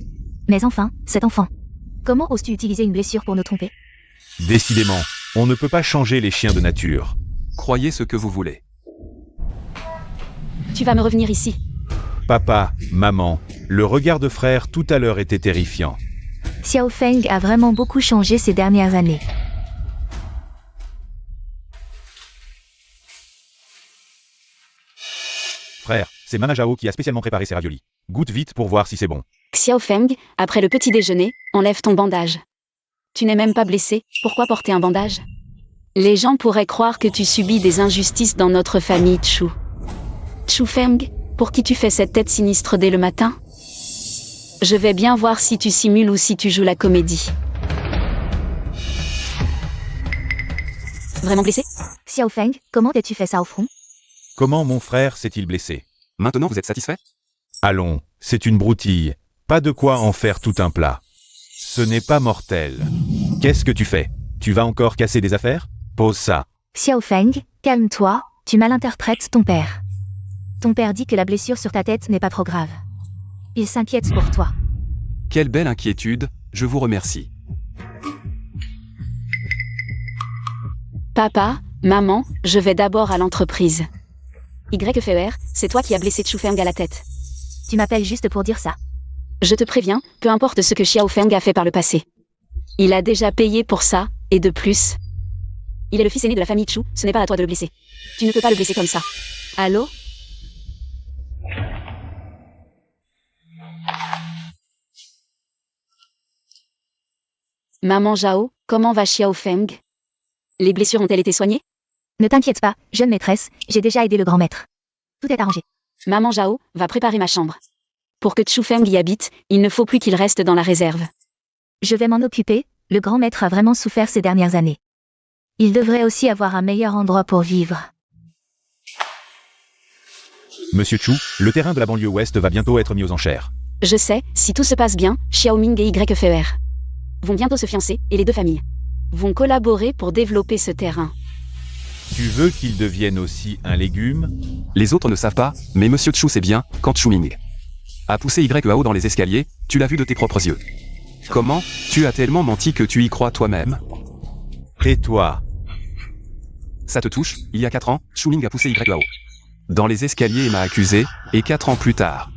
Mais enfin, cet enfant. Comment oses-tu utiliser une blessure pour nous tromper? Décidément, on ne peut pas changer les chiens de nature. Croyez ce que vous voulez. Tu vas me revenir ici. Papa, maman, le regard de frère tout à l'heure était terrifiant. Xiao Feng a vraiment beaucoup changé ces dernières années. Frère, c'est Mama Zhao qui a spécialement préparé ces raviolis. Goûte vite pour voir si c'est bon. Xiao Feng, après le petit déjeuner, enlève ton bandage. Tu n'es même pas blessé, pourquoi porter un bandage? Les gens pourraient croire que tu subis des injustices dans notre famille, Chu. Shu Feng, pour qui tu fais cette tête sinistre dès le matin? Je vais bien voir si tu simules ou si tu joues la comédie. Vraiment blessé? Xiao Feng, comment t'es-tu fait ça au front? Comment mon frère s'est-il blessé? Maintenant vous êtes satisfait? Allons, c'est une broutille. Pas de quoi en faire tout un plat. Ce n'est pas mortel. Qu'est-ce que tu fais? Tu vas encore casser des affaires? Pose ça. Xiao Feng, calme-toi, tu malinterprètes ton père. Ton père dit que la blessure sur ta tête n'est pas trop grave. Il s'inquiète pour toi. Quelle belle inquiétude, je vous remercie. Papa, maman, je vais d'abord à l'entreprise. YFER, c'est toi qui as blessé Chu Feng à la tête. Tu m'appelles juste pour dire ça. Je te préviens, peu importe ce que Xiao Feng a fait par le passé. Il a déjà payé pour ça, et de plus. Il est le fils aîné de la famille Chu, ce n'est pas à toi de le blesser. Tu ne peux pas le blesser comme ça. Allô? Maman Zhao, comment va Xiao Feng? Les blessures ont-elles été soignées? Ne t'inquiète pas, jeune maîtresse, j'ai déjà aidé le grand maître. Tout est arrangé. Maman Zhao va préparer ma chambre. Pour que Chu Feng y habite, il ne faut plus qu'il reste dans la réserve. Je vais m'en occuper, le grand maître a vraiment souffert ces dernières années. Il devrait aussi avoir un meilleur endroit pour vivre. Monsieur Chu, le terrain de la banlieue ouest va bientôt être mis aux enchères. Je sais, si tout se passe bien, Xiaoming et YFER vont bientôt se fiancer, et les deux familles vont collaborer pour développer ce terrain. Tu veux qu'il devienne aussi un légume? Les autres ne savent pas, mais Monsieur Chu sait bien, quand Chu Ming a poussé YAO dans les escaliers, tu l'as vu de tes propres yeux. Comment? Tu as tellement menti que tu y crois toi-même. Tais-toi. Ça te touche? Il y a 4 ans, Chu Ming a poussé YAO dans les escaliers et m'a accusé, et 4 ans plus tard,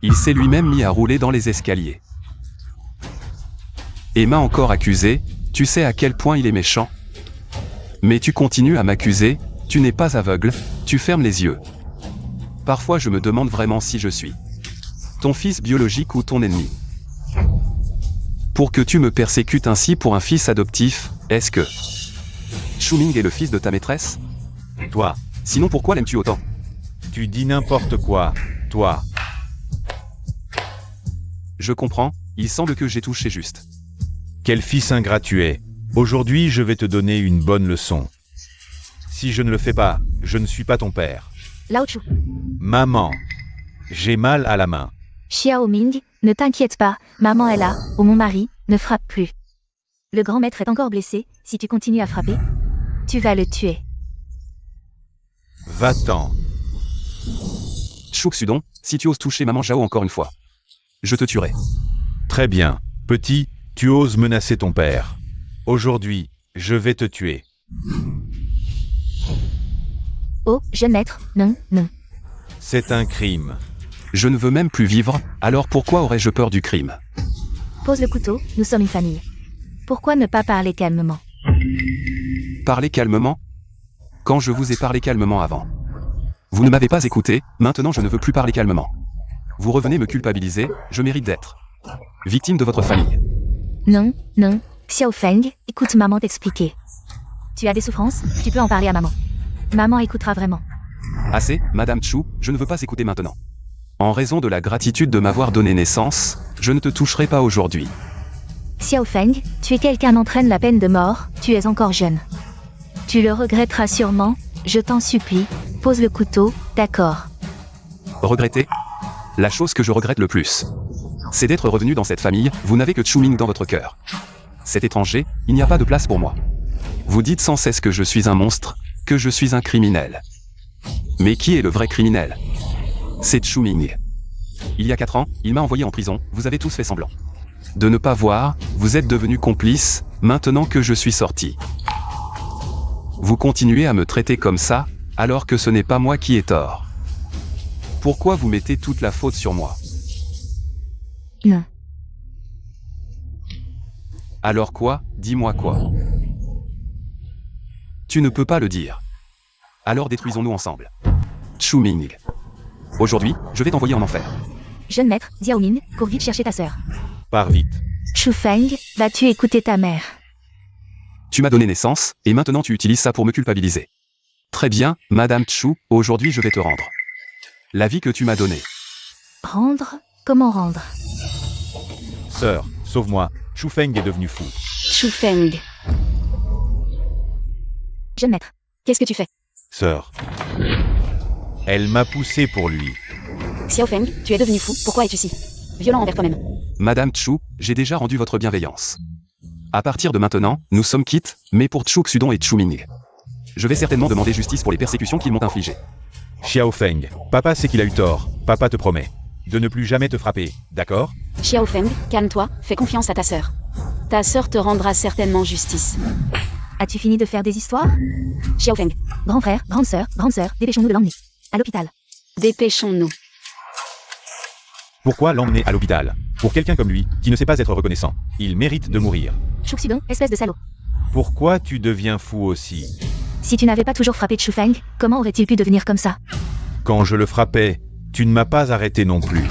il s'est lui-même mis à rouler dans les escaliers. Et m'a encore accusé, tu sais à quel point il est méchant. Mais tu continues à m'accuser, tu n'es pas aveugle, tu fermes les yeux. Parfois je me demande vraiment si je suis ton fils biologique ou ton ennemi. Pour que tu me persécutes ainsi pour un fils adoptif, est-ce que Chu Ming est le fils de ta maîtresse? Toi. Sinon pourquoi l'aimes-tu autant? Tu dis n'importe quoi, toi. Je comprends, il semble que j'ai touché juste. Quel fils ingrat tu es. Aujourd'hui, je vais te donner une bonne leçon. Si je ne le fais pas, je ne suis pas ton père. Lao Chu. Maman, j'ai mal à la main. Xiao Ming, ne t'inquiète pas, maman est là, ou mon mari, ne frappe plus. Le grand maître est encore blessé, si tu continues à frapper, tu vas le tuer. Va-t'en. Chouk Sudon, si tu oses toucher maman Zhao encore une fois, je te tuerai. Très bien. Petit, tu oses menacer ton père. Aujourd'hui, je vais te tuer. Oh, jeune maître, non, non. C'est un crime. Je ne veux même plus vivre, alors pourquoi aurais-je peur du crime? Pose le couteau, nous sommes une famille. Pourquoi ne pas parler calmement? Parlez calmement? Quand je vous ai parlé calmement avant. Vous ne m'avez pas écouté, maintenant je ne veux plus parler calmement. Vous revenez me culpabiliser, je mérite d'être victime de votre famille. Non, non, Xiao Feng, écoute maman t'expliquer. Tu as des souffrances, tu peux en parler à maman. Maman écoutera vraiment. Assez, Madame Chu, je ne veux pas écouter maintenant. En raison de la gratitude de m'avoir donné naissance, je ne te toucherai pas aujourd'hui. Xiao Feng, tuer quelqu'un entraîne la peine de mort, tu es encore jeune. Tu le regretteras sûrement, je t'en supplie, pose le couteau, d'accord. Regretter? La chose que je regrette le plus, c'est d'être revenu dans cette famille, vous n'avez que Chu Ming dans votre cœur. C'est étranger, il n'y a pas de place pour moi. Vous dites sans cesse que je suis un monstre, que je suis un criminel. Mais qui est le vrai criminel? C'est Chu Ming. Il y a 4 ans, il m'a envoyé en prison, vous avez tous fait semblant de ne pas voir, vous êtes devenus complices, maintenant que je suis sorti. Vous continuez à me traiter comme ça, alors que ce n'est pas moi qui ai tort. Pourquoi vous mettez toute la faute sur moi? Non. Alors quoi? Dis-moi quoi? Tu ne peux pas le dire. Alors détruisons-nous ensemble. Chu Ming. Aujourd'hui, je vais t'envoyer en enfer. Jeune maître, Xiao Ming, cours vite chercher ta sœur. Pars vite. Chu Feng, vas-tu écouter ta mère? Tu m'as donné naissance, et maintenant tu utilises ça pour me culpabiliser. Très bien, Madame Chu, aujourd'hui je vais te rendre la vie que tu m'as donnée. Rendre? Comment rendre? Sœur, sauve-moi. Chu Feng est devenu fou. Chu Feng, Jeune maître. qu'est-ce que tu fais? Sœur. Elle m'a poussé pour lui. Xiao Feng, tu es devenu fou, pourquoi es-tu si violent envers toi-même? Madame Chu, j'ai déjà rendu votre bienveillance. À partir de maintenant, nous sommes quittes, mais pour Chouk Sudon et Chu Ming. Je vais certainement demander justice pour les persécutions qu'ils m'ont infligées. Xiao Feng, papa sait qu'il a eu tort. Papa te promet de ne plus jamais te frapper, d'accord? Xiao Feng, calme-toi, fais confiance à ta sœur. Ta sœur te rendra certainement justice. As-tu fini de faire des histoires? Xiao Feng, Grand frère, grande sœur, dépêchons-nous de l'emmener. À l'hôpital. dépêchons-nous. Pourquoi l'emmener à l'hôpital? Pour quelqu'un comme lui, qui ne sait pas être reconnaissant. Il mérite de mourir. Chouxudon, espèce de salaud. Pourquoi tu deviens fou aussi? Si tu n'avais pas toujours frappé Chufeng, comment aurait-il pu devenir comme ça? Quand je le frappais, tu ne m'as pas arrêté non plus.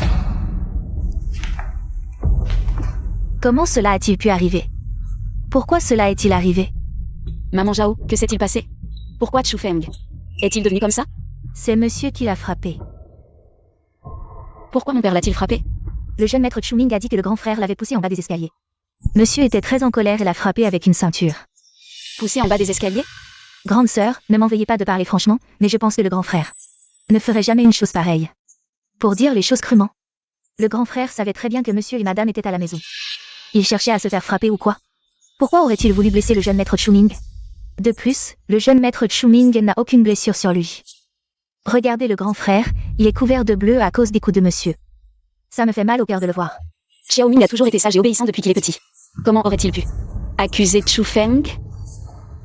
Comment cela a-t-il pu arriver? Pourquoi cela est-il arrivé? Maman Zhao, que s'est-il passé? Pourquoi Chu Feng est-il devenu comme ça? C'est monsieur qui l'a frappé. Pourquoi mon père l'a-t-il frappé? Le jeune maître Chuming a dit que le grand frère l'avait poussé en bas des escaliers. Monsieur était très en colère et l'a frappé avec une ceinture. Poussé en bas des escaliers? Grande sœur, ne m'en veuillez pas de parler franchement, mais je pense que le grand frère ne ferait jamais une chose pareille. Pour dire les choses crûment. Le grand frère savait très bien que monsieur et madame étaient à la maison. Il cherchait à se faire frapper ou quoi? Pourquoi aurait-il voulu blesser le jeune maître Chuming? De plus, le jeune maître Chuming n'a aucune blessure sur lui. Regardez le grand frère, il est couvert de bleu à cause des coups de monsieur. Ça me fait mal au cœur de le voir. Xiao Ming a toujours été sage et obéissant depuis qu'il est petit. Comment aurait-il pu accuser Chu Feng?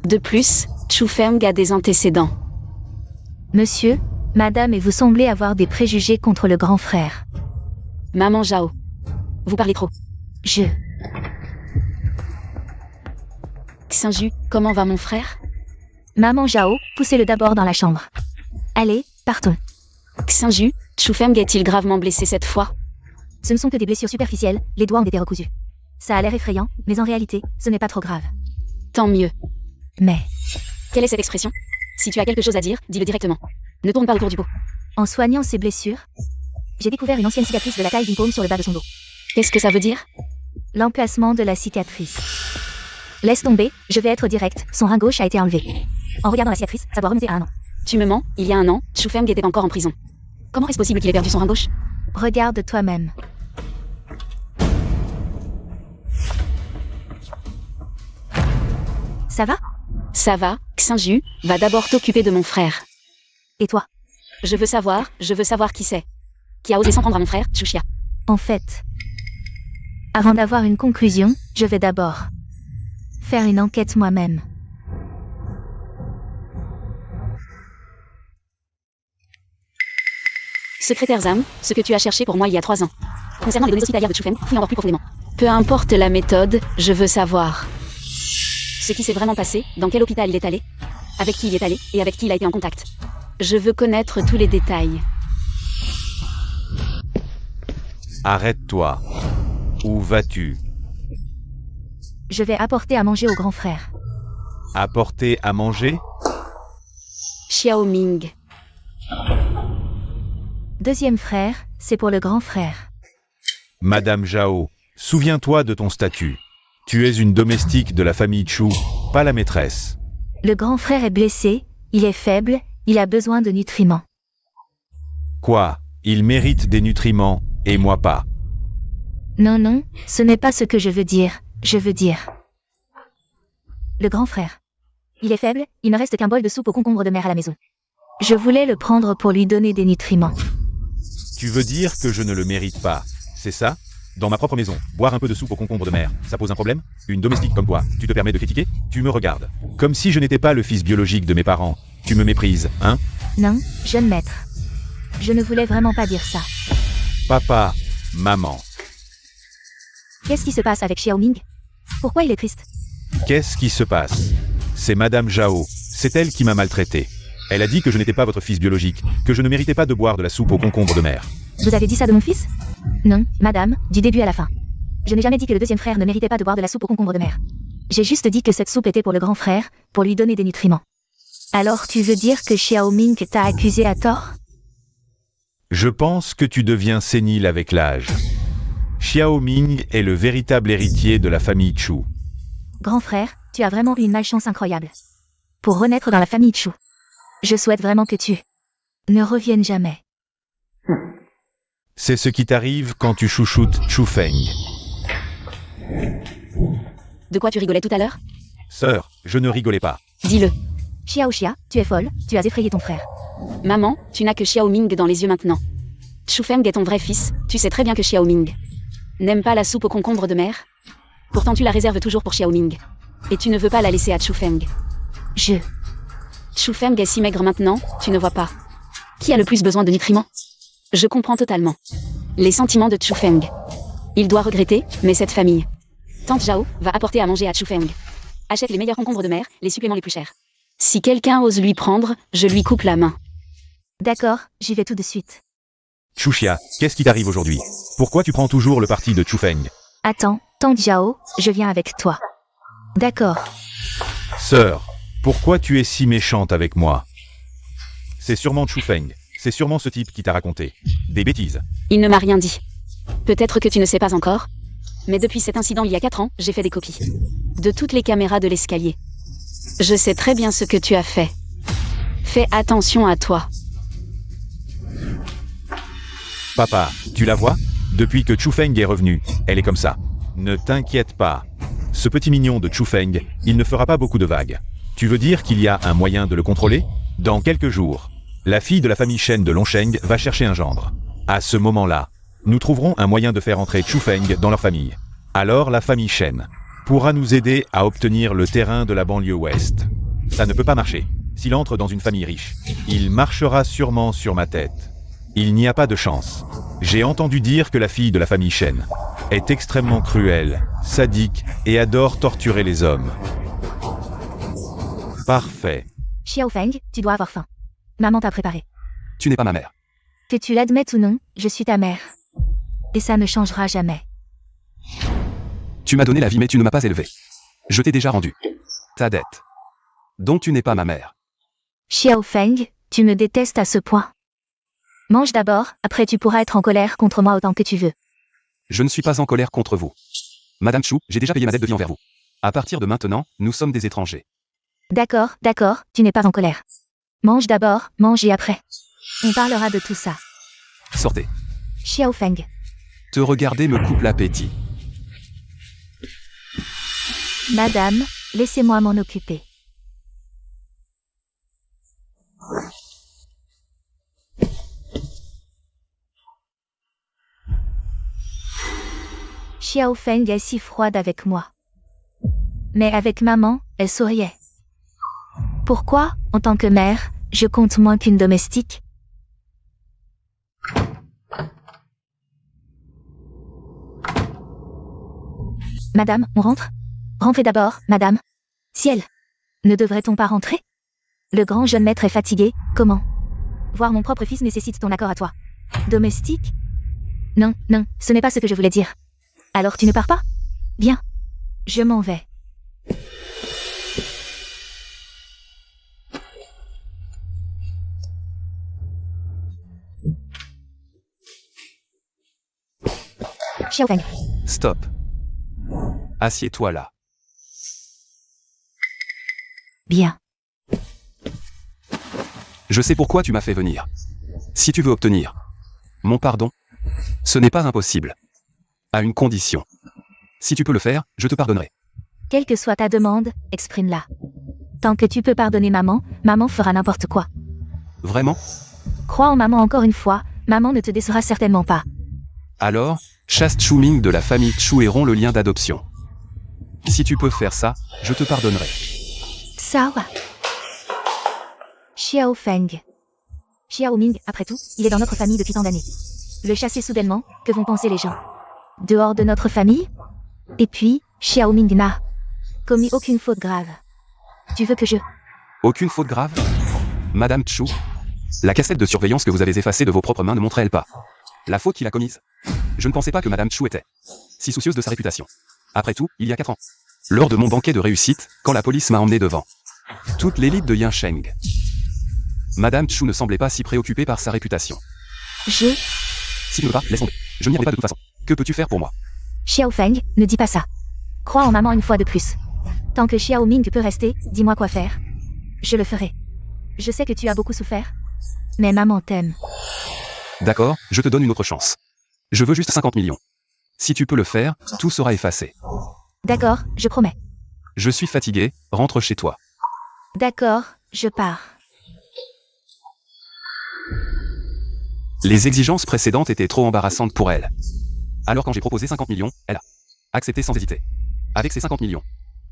De plus, Chu Feng a des antécédents. Monsieur, madame et vous semblez avoir des préjugés contre le grand frère. Maman Zhao, vous parlez trop. Xinju, comment va mon frère? Maman Zhao, poussez-le d'abord dans la chambre. Allez, partons. Xinju, Chu Feng est-il gravement blessé cette fois? Ce ne sont que des blessures superficielles, les doigts ont été recousus. Ça a l'air effrayant, mais en réalité, ce n'est pas trop grave. Tant mieux. Mais, Quelle est cette expression? Si tu as quelque chose à dire, dis-le directement. Ne tourne pas autour du pot. en soignant ses blessures, j'ai découvert une ancienne cicatrice de la taille d'une paume sur le bas de son dos. Qu'est-ce que ça veut dire? L'emplacement de la cicatrice. Laisse tomber, je vais être direct, son rein gauche a été enlevé. En regardant la cicatrice, ça doit remonter à 1 an. Tu me mens, il y a 1 an, Chu Feng était encore en prison. Comment est-ce possible qu'il ait perdu son rein gauche? Regarde toi-même. Ça va? Ça va, Xinju, va d'abord t'occuper de mon frère. Et toi? Je veux savoir qui c'est. Qui a osé s'en prendre à mon frère, Chu Xia. En fait, avant d'avoir une conclusion, je vais d'abord faire une enquête moi-même. Secrétaire Zhang, ce que tu as cherché pour moi il y a 3 ans. Concernant les données hospitalières de Chu Feng, fouille encore plus profondément. Peu importe la méthode, je veux savoir. Ce qui s'est vraiment passé, dans quel hôpital il est allé, avec qui il est allé, et avec qui il a été en contact. Je veux connaître tous les détails. Arrête-toi. Où vas-tu? Je vais apporter à manger au grand frère. Apporter à manger? Xiao Ming. Deuxième frère, c'est pour le grand frère. Madame Zhao, souviens-toi de ton statut. Tu es une domestique de la famille Chu, pas la maîtresse. Le grand frère est blessé, il est faible, il a besoin de nutriments. Quoi? Il mérite des nutriments, et moi pas. Non, non, ce n'est pas ce que je veux dire. Je veux dire le grand frère. Il est faible, il ne reste qu'un bol de soupe aux concombres de mer à la maison. Je voulais le prendre pour lui donner des nutriments. Tu veux dire que je ne le mérite pas, c'est ça? Dans ma propre maison, boire un peu de soupe aux concombres de mer, ça pose un problème? Une domestique comme toi, tu te permets de critiquer? Tu me regardes. Comme si je n'étais pas le fils biologique de mes parents. Tu me méprises, hein? Non, jeune maître. Je ne voulais vraiment pas dire ça. Papa, maman. Qu'est-ce qui se passe avec Xiao Ming? Pourquoi il est triste? Qu'est-ce qui se passe? C'est Madame Zhao. C'est elle qui m'a maltraité. Elle a dit que je n'étais pas votre fils biologique, que je ne méritais pas de boire de la soupe aux concombres de mer. Vous avez dit ça de mon fils? Non, madame, du début à la fin. Je n'ai jamais dit que le deuxième frère ne méritait pas de boire de la soupe aux concombres de mer. J'ai juste dit que cette soupe était pour le grand frère, pour lui donner des nutriments. Alors tu veux dire que Xiao Ming t'a accusé à tort? Je pense que tu deviens sénile avec l'âge. Xiao Ming est le véritable héritier de la famille Chu. Grand frère, tu as vraiment eu une malchance incroyable. Pour renaître dans la famille Chu. Je souhaite vraiment que tu ne reviennes jamais. C'est ce qui t'arrive quand tu chouchoutes Chu Feng. De quoi tu rigolais tout à l'heure? Sœur, je ne rigolais pas. Dis-le. Xiao Xia, tu es folle, tu as effrayé ton frère. Maman, tu n'as que Xiao Ming dans les yeux maintenant. Chu Feng est ton vrai fils, tu sais très bien que Xiao Ming n'aime pas la soupe aux concombres de mer. Pourtant tu la réserves toujours pour Xiao Ming. Et tu ne veux pas la laisser à Chu Feng. Chu Feng est si maigre maintenant, tu ne vois pas. Qui a le plus besoin de nutriments? Je comprends totalement les sentiments de Chu Feng. Il doit regretter, mais cette famille. Tante Zhao va apporter à manger à Chu Feng. Achète les meilleurs concombres de mer, les suppléments les plus chers. Si quelqu'un ose lui prendre, je lui coupe la main. D'accord, j'y vais tout de suite. Chuxia, qu'est-ce qui t'arrive aujourd'hui? Pourquoi tu prends toujours le parti de Chu Feng? Attends, tante Zhao, je viens avec toi. D'accord. Sœur, pourquoi tu es si méchante avec moi? C'est sûrement Chu Feng. C'est sûrement ce type qui t'a raconté des bêtises. Il ne m'a rien dit. Peut-être que tu ne sais pas encore. Mais depuis cet incident il y a 4 ans, j'ai fait des copies. De toutes les caméras de l'escalier. Je sais très bien ce que tu as fait. Fais attention à toi. Papa, tu la vois? Depuis que Chu Feng est revenu, elle est comme ça. Ne t'inquiète pas. Ce petit mignon de Chu Feng, il ne fera pas beaucoup de vagues. Tu veux dire qu'il y a un moyen de le contrôler? Dans quelques jours, la fille de la famille Shen de Longsheng va chercher un gendre. À ce moment-là, nous trouverons un moyen de faire entrer Chu Feng dans leur famille. Alors la famille Shen pourra nous aider à obtenir le terrain de la banlieue ouest. Ça ne peut pas marcher. S'il entre dans une famille riche, il marchera sûrement sur ma tête. Il n'y a pas de chance. J'ai entendu dire que la fille de la famille Shen est extrêmement cruelle, sadique et adore torturer les hommes. Parfait. Xiao Feng, tu dois avoir faim. Maman t'a préparé. Tu n'es pas ma mère. Que tu l'admettes ou non, je suis ta mère. Et ça ne changera jamais. Tu m'as donné la vie mais tu ne m'as pas élevé. Je t'ai déjà rendu ta dette. Donc tu n'es pas ma mère. Xiao Feng, tu me détestes à ce point. Mange d'abord, après tu pourras être en colère contre moi autant que tu veux. Je ne suis pas en colère contre vous. Madame Chu, j'ai déjà payé ma dette de vie envers vous. À partir de maintenant, nous sommes des étrangers. D'accord, d'accord, tu n'es pas en colère. Mange d'abord, mange et après. On parlera de tout ça. Sortez. Xiao Feng. Te regarder me coupe l'appétit. Madame, laissez-moi m'en occuper. Xiao Feng est si froide avec moi. Mais avec maman, elle souriait. Pourquoi, en tant que mère, je compte moins qu'une domestique? Madame, on rentre? Rentrez d'abord, madame. Ciel. Ne devrait-on pas rentrer? Le grand jeune maître est fatigué, comment? Voir mon propre fils nécessite ton accord à toi. Domestique? Non, non, ce n'est pas ce que je voulais dire. Alors tu ne pars pas? Bien. Je m'en vais. Xiao Feng. Stop. Assieds-toi là. Bien. Je sais pourquoi tu m'as fait venir. Si tu veux obtenir mon pardon, ce n'est pas impossible. À une condition. Si tu peux le faire, je te pardonnerai. Quelle que soit ta demande, exprime-la. Tant que tu peux pardonner maman, maman fera n'importe quoi. Vraiment? Crois en maman encore une fois, maman ne te décevra certainement pas. Alors, chasse Chu Ming de la famille Chu et romps le lien d'adoption. Si tu peux faire ça, je te pardonnerai. Sawa. Xiao Feng. Xiao Ming, après tout, il est dans notre famille depuis tant d'années. Le chasser soudainement, que vont penser les gens? Dehors de notre famille? Et puis, Xiao Ming n'a commis aucune faute grave. Tu veux que je... Aucune faute grave? Madame Chu, la cassette de surveillance que vous avez effacée de vos propres mains ne montre-elle pas la faute qu'il a commise? Je ne pensais pas que Madame Chu était si soucieuse de sa réputation. Après tout, il y a 4 ans. Lors de mon banquet de réussite, quand la police m'a emmené devant toute l'élite de Yansheng, Madame Chu ne semblait pas si préoccupée par sa réputation. Je... Si tu ne veux pas, laisse tomber. Je n'y arrive pas de toute façon. Que peux-tu faire pour moi? Xiao Feng, ne dis pas ça. Crois en maman une fois de plus. Tant que Xiao Ming peut rester, dis-moi quoi faire. Je le ferai. Je sais que tu as beaucoup souffert. Mais maman t'aime. D'accord, je te donne une autre chance. Je veux juste 50 millions. Si tu peux le faire, tout sera effacé. D'accord, je promets. Je suis fatigué, rentre chez toi. D'accord, Je pars. Les exigences précédentes étaient trop embarrassantes pour elle. Alors quand j'ai proposé 50 millions, elle a accepté sans hésiter. Avec ces 50 millions,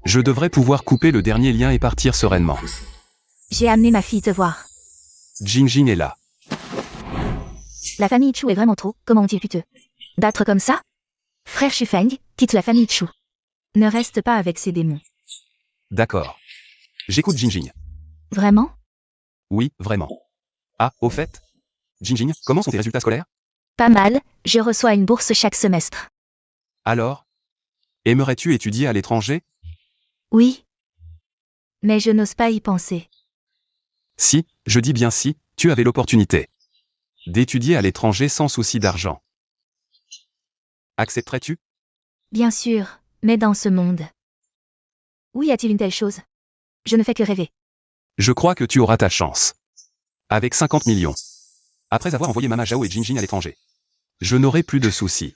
je devrais pouvoir couper le dernier lien et partir sereinement. J'ai amené ma fille te voir. Jingjing est là. La famille Chu est vraiment trop, comment dire, puteux. Battre comme ça? Frère Shufeng, quitte la famille Chu. Ne reste pas avec ces démons. D'accord. J'écoute Jingjing. Vraiment? Oui, vraiment. Ah, au fait, Jingjing, comment sont tes résultats scolaires? Pas mal, je reçois une bourse chaque semestre. Alors? Aimerais-tu étudier à l'étranger? Oui. Mais je n'ose pas y penser. Si, je dis bien si, tu avais l'opportunité d'étudier à l'étranger sans souci d'argent. Accepterais-tu? Bien sûr, mais dans ce monde. Où y a-t-il une telle chose? Je ne fais que rêver. Je crois que tu auras ta chance. Avec 50 millions. Après avoir envoyé Mama Zhao et Jingjing à l'étranger. Je n'aurai plus de soucis.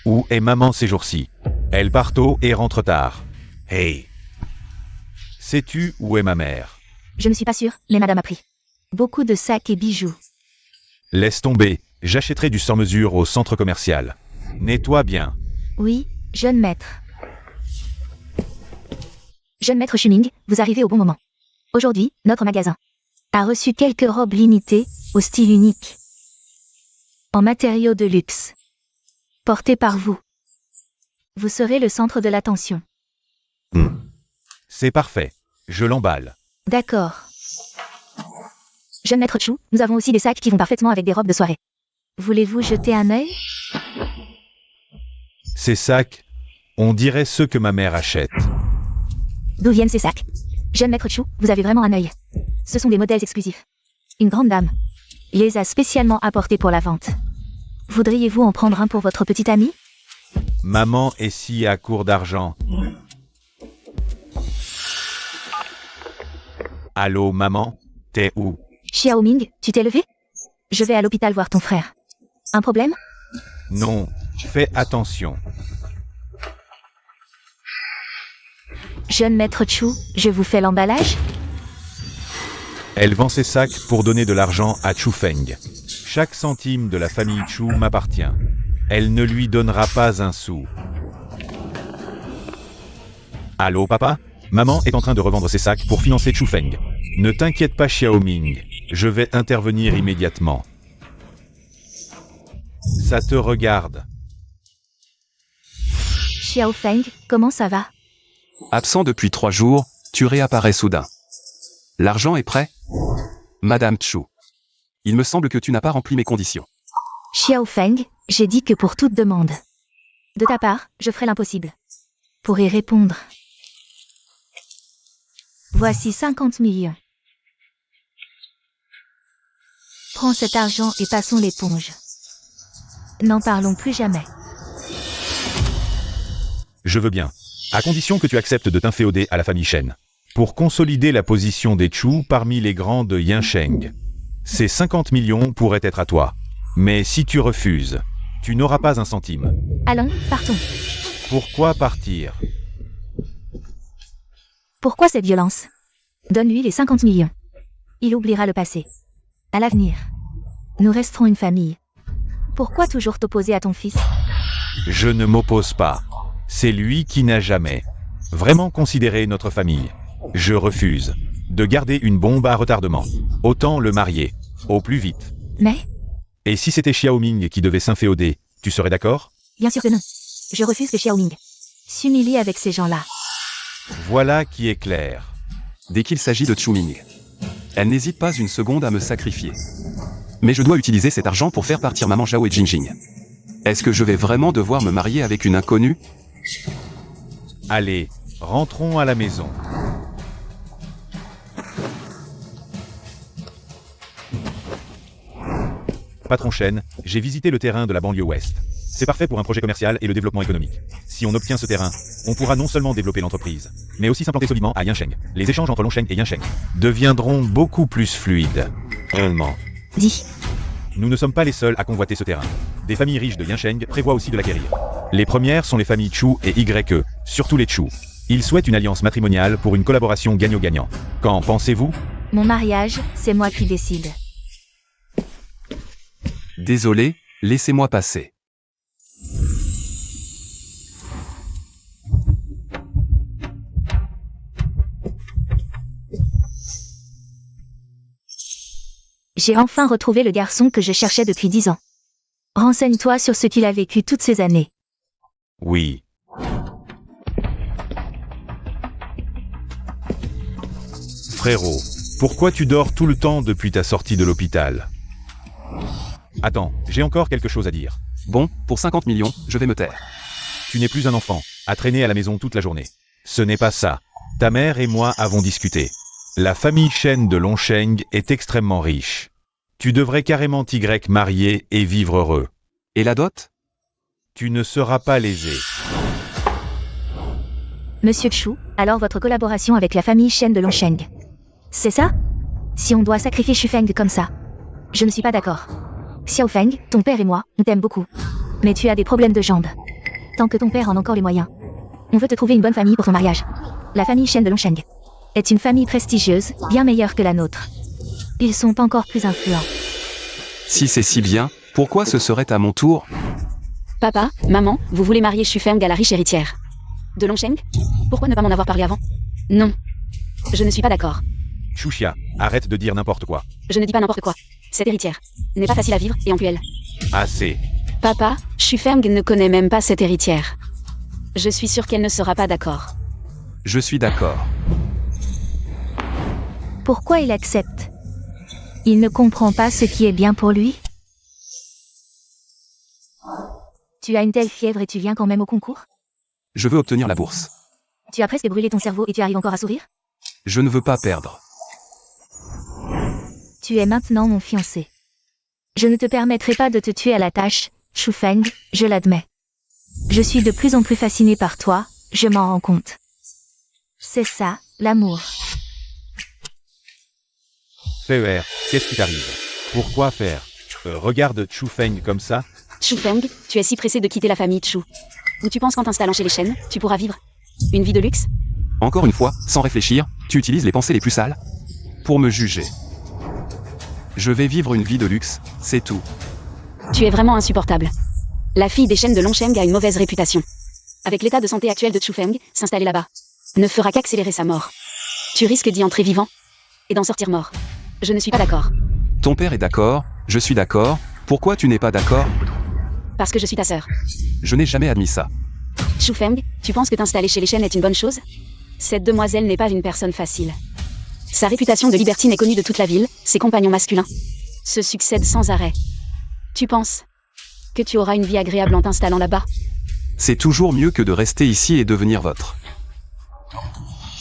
Où est maman ces jours-ci? Elle part tôt et rentre tard. Hey! Sais-tu où est ma mère? Je ne suis pas sûre, mais madame a pris beaucoup de sacs et bijoux. Laisse tomber, j'achèterai du sur-mesure au centre commercial. Nettoie bien. Oui, jeune maître. Jeune maître Shuming, vous arrivez au bon moment. Aujourd'hui, notre magasin a reçu quelques robes limitées, au style unique. En matériaux de luxe. Portées par vous. Vous serez le centre de l'attention. C'est parfait. Je l'emballe. D'accord. Jeune maître Chu, nous avons aussi des sacs qui vont parfaitement avec des robes de soirée. Voulez-vous jeter un œil? Ces sacs, on dirait ceux que ma mère achète. D'où viennent ces sacs? Jeune maître Chu, vous avez vraiment un œil. Ce sont des modèles exclusifs. Une grande dame les a spécialement apportés pour la vente. Voudriez-vous en prendre un pour votre petite amie? Maman est si à court d'argent. Allô, maman? T'es où? Xiaoming, tu t'es levé? Je vais à l'hôpital voir ton frère. Un problème? Non, fais attention. Jeune maître Chu, je vous fais l'emballage? Elle vend ses sacs pour donner de l'argent à Chu Feng. Chaque centime de la famille Chu m'appartient. Elle ne lui donnera pas un sou. Allô, papa? Maman est en train de revendre ses sacs pour financer Chu Feng. Ne t'inquiète pas, Xiaoming. Je vais intervenir immédiatement. Ça te regarde. Xiao Feng, comment ça va? Absent depuis 3 jours, tu réapparais soudain. L'argent est prêt? Madame Chu. Il me semble que tu n'as pas rempli mes conditions. Xiao Feng, j'ai dit que pour toute demande. De ta part, je ferai l'impossible. Pour y répondre. Voici 50 millions. Prends cet argent et passons l'éponge. N'en parlons plus jamais. Je veux bien. À condition que tu acceptes de t'inféoder à la famille Shen. Pour consolider la position des Chu parmi les grands de Yansheng. Ces 50 millions pourraient être à toi. Mais si tu refuses, tu n'auras pas un centime. Allons, partons. Pourquoi partir? Pourquoi cette violence? Donne-lui les 50 millions. Il oubliera le passé. À l'avenir, nous resterons une famille. Pourquoi toujours t'opposer à ton fils? Je ne m'oppose pas. C'est lui qui n'a jamais vraiment considéré notre famille. Je refuse de garder une bombe à retardement. Autant le marier, au plus vite. Mais, Et si c'était Xiaoming qui devait s'inféoder, tu serais d'accord? bien sûr que non. Je refuse que Xiaoming s'humilie avec ces gens-là. Voilà qui est clair. Dès qu'il s'agit de Chu Ming, elle n'hésite pas une seconde à me sacrifier. Mais je dois utiliser cet argent pour faire partir Maman Zhao et Jingjing. Est-ce que je vais vraiment devoir me marier avec une inconnue? Allez, rentrons à la maison. Patron Shen, j'ai visité le terrain de la banlieue ouest. C'est parfait pour un projet commercial et le développement économique. Si on obtient ce terrain, on pourra non seulement développer l'entreprise, mais aussi s'implanter solidement à Yansheng. Les échanges entre Longsheng et Yansheng deviendront beaucoup plus fluides. Réellement. Dis, Nous ne sommes pas les seuls à convoiter ce terrain. Des familles riches de Yansheng prévoient aussi de l'acquérir. Les premières sont les familles Chu et YE, surtout les Chu. Il souhaite une alliance matrimoniale pour une collaboration gagnant-gagnant. Qu'en pensez-vous? Mon mariage, c'est moi qui décide. Désolé, laissez-moi passer. J'ai enfin retrouvé le garçon que je cherchais depuis 10 ans. Renseigne-toi sur ce qu'il a vécu toutes ces années. Oui. Frérot, pourquoi tu dors tout le temps depuis ta sortie de l'hôpital? Attends, j'ai encore quelque chose à dire. Bon, pour 50 millions, je vais me taire. Tu n'es plus un enfant, à traîner à la maison toute la journée. Ce n'est pas ça. Ta mère et moi avons discuté. La famille Chen de Longsheng est extrêmement riche. Tu devrais carrément t'y marier et vivre heureux. Et la dot? Tu ne seras pas lésé. Monsieur Chu, alors votre collaboration avec la famille Chen de Longsheng. C'est ça? Si on doit sacrifier Shufeng comme ça. Je ne suis pas d'accord. Xiao Feng, ton père et moi, on t'aime beaucoup. Mais tu as des problèmes de jambes. Tant que ton père en a encore les moyens. On veut te trouver une bonne famille pour ton mariage. La famille Chen de Longsheng est une famille prestigieuse, bien meilleure que la nôtre. Ils sont encore plus influents. Si c'est si bien, pourquoi ce serait à mon tour? Papa, maman, vous voulez marier Shufeng à la riche héritière de Longsheng? Pourquoi ne pas m'en avoir parlé avant? Non. Je ne suis pas d'accord. Xuxia, arrête de dire n'importe quoi. Je ne dis pas n'importe quoi. Cette héritière n'est pas facile à vivre et en puelle. Assez. Papa, Shufeng ne connaît même pas cette héritière. Je suis sûre qu'elle ne sera pas d'accord. Je suis d'accord. Pourquoi il accepte? Il ne comprend pas ce qui est bien pour lui? Tu as une telle fièvre et tu viens quand même au concours? Je veux obtenir la bourse. Tu as presque brûlé ton cerveau et tu arrives encore à sourire? Je ne veux pas perdre. Tu es maintenant mon fiancé. Je ne te permettrai pas de te tuer à la tâche, Shufeng, je l'admets. Je suis de plus en plus fascinée par toi, je m'en rends compte. C'est ça, l'amour. Fer, qu'est-ce qui t'arrive? Pourquoi faire? Regarde Shufeng comme ça. Shufeng, tu es si pressé de quitter la famille Chu. Ou tu penses qu'en t'installant chez les Chen, tu pourras vivre une vie de luxe? Encore une fois, sans réfléchir, tu utilises les pensées les plus sales pour me juger. Je vais vivre une vie de luxe, c'est tout. Tu es vraiment insupportable. La fille des Chen de Longsheng a une mauvaise réputation. Avec l'état de santé actuel de Shufeng, s'installer là-bas ne fera qu'accélérer sa mort. Tu risques d'y entrer vivant et d'en sortir mort. Je ne suis pas d'accord. Ton père est d'accord, je suis d'accord, pourquoi tu n'es pas d'accord? Parce que je suis ta sœur. Je n'ai jamais admis ça. Shufeng, tu penses que t'installer chez les Chen est une bonne chose? Cette demoiselle n'est pas une personne facile. Sa réputation de libertine est connue de toute la ville, ses compagnons masculins se succèdent sans arrêt. Tu penses que tu auras une vie agréable en t'installant là-bas? C'est toujours mieux que de rester ici et devenir votre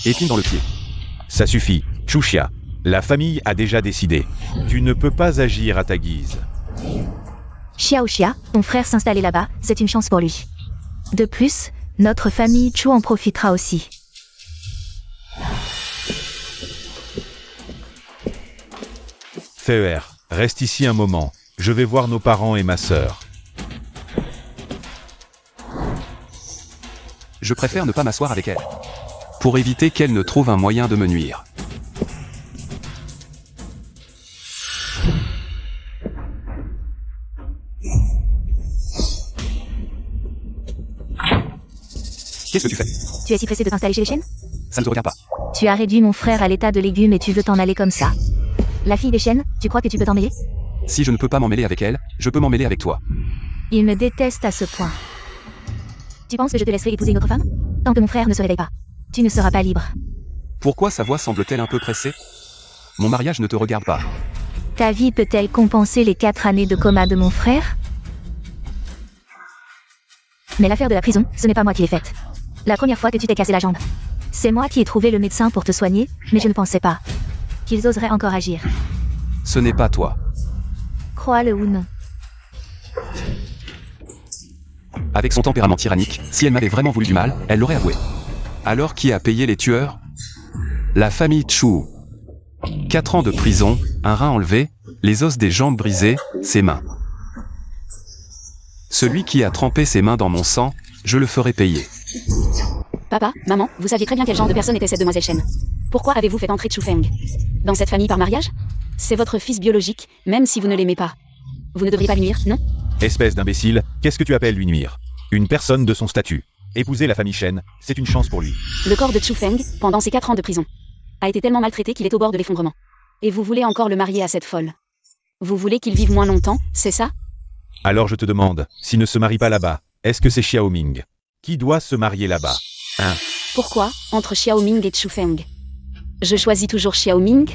épine dans le pied. Ça suffit, Xuxia. La famille a déjà décidé. Tu ne peux pas agir à ta guise. Xiaoxia, ton frère s'installer là-bas, c'est une chance pour lui. De plus, notre famille Chu en profitera aussi. Fer, reste ici un moment. Je vais voir nos parents et ma sœur. Je préfère ne pas m'asseoir avec elle. Pour éviter qu'elle ne trouve un moyen de me nuire. Qu'est-ce que tu fais? Tu es si pressé de t'installer chez les Chen? Ça ne te regarde pas. Tu as réduit mon frère à l'état de légume et tu veux t'en aller comme ça. La fille des Chen, tu crois que tu peux t'en mêler? Si je ne peux pas m'en mêler avec elle, je peux m'en mêler avec toi. Il me déteste à ce point. Tu penses que je te laisserai épouser une autre femme? Tant que mon frère ne se réveille pas. Tu ne seras pas libre. Pourquoi sa voix semble-t-elle un peu pressée? Mon mariage ne te regarde pas. Ta vie peut-elle compenser les 4 années de coma de mon frère? Mais l'affaire de la prison, ce n'est pas moi qui l'ai faite. La première fois que tu t'es cassé la jambe. C'est moi qui ai trouvé le médecin pour te soigner, mais je ne pensais pas qu'ils oseraient encore agir. Ce n'est pas toi. Crois-le ou non. Avec son tempérament tyrannique, si elle m'avait vraiment voulu du mal, elle l'aurait avoué. Alors qui a payé les tueurs? La famille Chu. 4 ans de prison, un rein enlevé, les os des jambes brisés, ses mains. Celui qui a trempé ses mains dans mon sang, je le ferai payer. Papa, maman, vous saviez très bien quel genre de personne était cette demoiselle Shen. Pourquoi avez-vous fait entrer Chu Feng dans cette famille par mariage? C'est votre fils biologique, même si vous ne l'aimez pas. Vous ne devriez pas lui nuire, non? Espèce d'imbécile, qu'est-ce que tu appelles lui nuire? Une personne de son statut. Épouser la famille Shen, c'est une chance pour lui. Le corps de Chu Feng, pendant ses 4 ans de prison, a été tellement maltraité qu'il est au bord de l'effondrement. Et vous voulez encore le marier à cette folle. Vous voulez qu'il vive moins longtemps, c'est ça? Alors je te demande, s'il ne se marie pas là-bas, est-ce que c'est Xiao Ming qui doit se marier là-bas? Hein? Pourquoi, entre Xiao Ming et Chu Feng? Je choisis toujours Xiao Ming.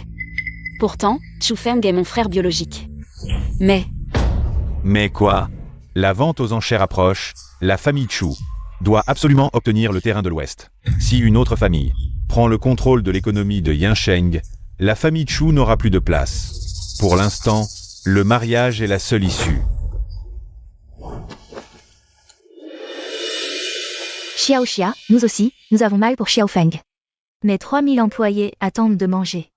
Pourtant, Chu Feng est mon frère biologique. Mais quoi? La vente aux enchères approche, la famille Chu doit absolument obtenir le terrain de l'Ouest. Si une autre famille prend le contrôle de l'économie de Yansheng, la famille Chu n'aura plus de place. Pour l'instant, le mariage est la seule issue. Xiao Xia, nous aussi, nous avons mal pour Xiao Feng. Mais 3000 employés attendent de manger.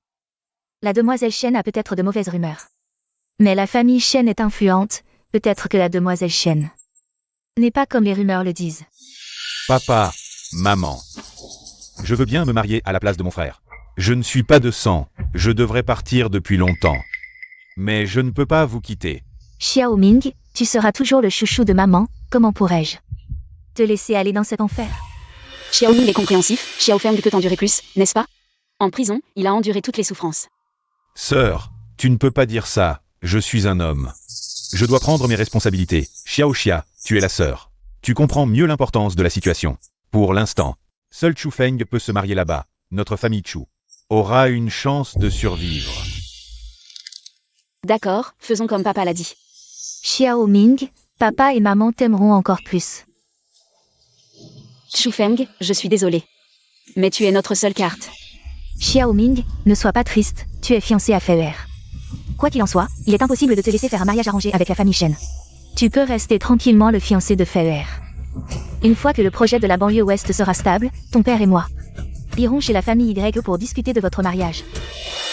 La demoiselle Shen a peut-être de mauvaises rumeurs. Mais la famille Shen est influente, peut-être que la demoiselle Shen n'est pas comme les rumeurs le disent. Papa, maman, je veux bien me marier à la place de mon frère. Je ne suis pas de sang, je devrais partir depuis longtemps. Mais je ne peux pas vous quitter. Xiao Ming, tu seras toujours le chouchou de maman, comment pourrais-je te laisser aller dans cet enfer? Xiao Ming est compréhensif, Xiao Feng peut endurer plus, n'est-ce pas? En prison, il a enduré toutes les souffrances. Sœur, tu ne peux pas dire ça, je suis un homme. Je dois prendre mes responsabilités. Xiao Xia, tu es la sœur. Tu comprends mieux l'importance de la situation. Pour l'instant, seul Chu Feng peut se marier là-bas. Notre famille Chu aura une chance de survivre. D'accord, faisons comme papa l'a dit. Xiao Ming, papa et maman t'aimeront encore plus. Chu Feng, je suis désolée. Mais tu es notre seule carte. Xiao Ming, ne sois pas triste, tu es fiancé à Fei Er. Quoi qu'il en soit, il est impossible de te laisser faire un mariage arrangé avec la famille Shen. Tu peux rester tranquillement le fiancé de Fei Er. Une fois que le projet de la banlieue ouest sera stable, ton père et moi irons chez la famille Y pour discuter de votre mariage.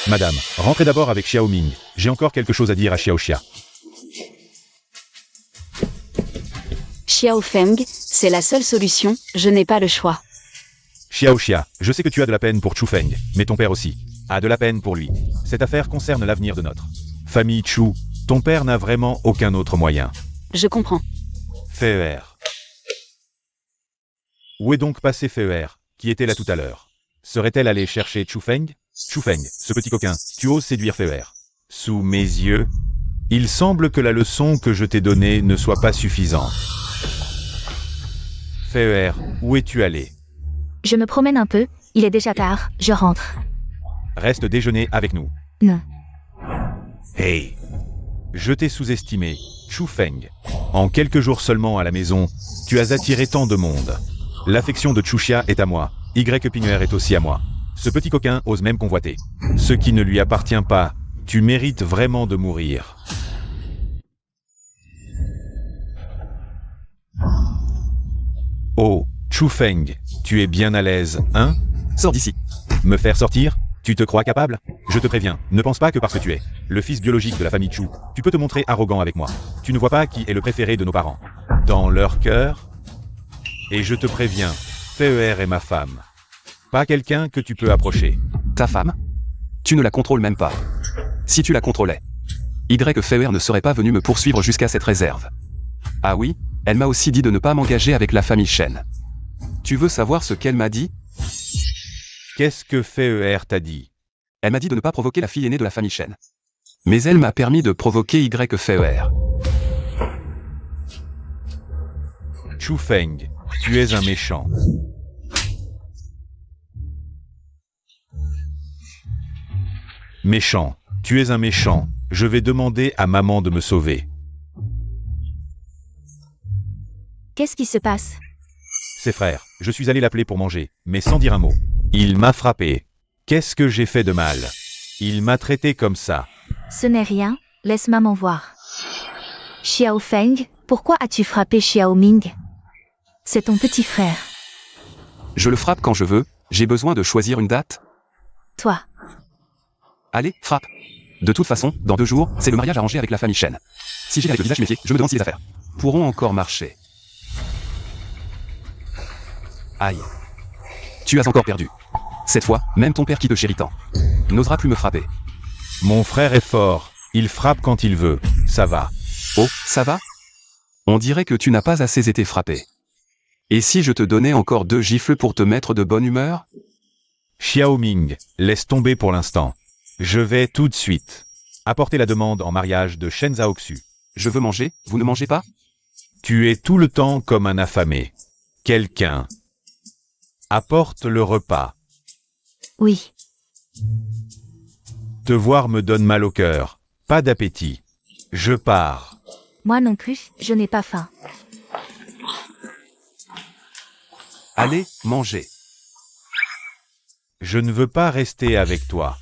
Madame, rentrez d'abord avec Xiao Ming. J'ai encore quelque chose à dire à Xiao Xia. Xiao Feng, c'est la seule solution, je n'ai pas le choix. Xiao Xia, je sais que tu as de la peine pour Chu Feng, mais ton père aussi a de la peine pour lui. Cette affaire concerne l'avenir de notre famille Chu. Ton père n'a vraiment aucun autre moyen. Je comprends. Fei Er. Où est donc passé Fei Er, qui était là tout à l'heure? Serait-elle allée chercher Chu Feng? Chu Feng, ce petit coquin, tu oses séduire Fei Er. Sous mes yeux, il semble que la leçon que je t'ai donnée ne soit pas suffisante. Fei Er, où es-tu allé? Je me promène un peu, il est déjà tard, je rentre. Reste déjeuner avec nous. Non. Hey! Je t'ai sous-estimé, Chu Feng. En quelques jours seulement à la maison, tu as attiré tant de monde. L'affection de Chu Xia est à moi, Y Pinuer est aussi à moi. Ce petit coquin ose même convoiter ce qui ne lui appartient pas. Tu mérites vraiment de mourir. Oh, Chu Feng, tu es bien à l'aise, hein? Sors d'ici. Me faire sortir? Tu te crois capable? Je te préviens, ne pense pas que parce que tu es le fils biologique de la famille Chu, tu peux te montrer arrogant avec moi. Tu ne vois pas qui est le préféré de nos parents. Dans leur cœur? Et je te préviens, Fei Er est ma femme. Pas quelqu'un que tu peux approcher. Ta femme? Tu ne la contrôles même pas. Si tu la contrôlais, Y Fei Er ne serait pas venu me poursuivre jusqu'à cette réserve. Ah oui, elle m'a aussi dit de ne pas m'engager avec la famille Shen. Tu veux savoir ce qu'elle m'a dit? Qu'est-ce que Fei Er t'a dit? Elle m'a dit de ne pas provoquer la fille aînée de la famille Shen. Mais elle m'a permis de provoquer Y Fei Er. Chu Feng, tu es un méchant. Méchant, tu es un méchant. Je vais demander à maman de me sauver. Qu'est-ce qui se passe? Ses frères, je suis allé l'appeler pour manger, mais sans dire un mot. Il m'a frappé. Qu'est-ce que j'ai fait de mal? Il m'a traité comme ça. Ce n'est rien, laisse maman voir. Xiao Feng, pourquoi as-tu frappé Xiao Ming? C'est ton petit frère. Je le frappe quand je veux, j'ai besoin de choisir une date. Toi. Allez, frappe. De toute façon, dans 2 jours, c'est le mariage arrangé avec la famille Shen. Si j'ai avec le visage méfié, je me demande si les affaires pourront encore marcher. Aïe. Tu as encore perdu. Cette fois, même ton père qui te chérit tant n'osera plus me frapper. Mon frère est fort. Il frappe quand il veut. Ça va. Oh, ça va? On dirait que tu n'as pas assez été frappé. Et si je te donnais encore 2 gifles pour te mettre de bonne humeur? Xiao Ming, laisse tomber pour l'instant. Je vais tout de suite apporter la demande en mariage de Shen Zhaoxu. Je veux manger, vous ne mangez pas? Tu es tout le temps comme un affamé. Quelqu'un apporte le repas. Oui. Te voir me donne mal au cœur. Pas d'appétit. Je pars. Moi non plus, je n'ai pas faim. Allez, mangez. Je ne veux pas rester avec toi.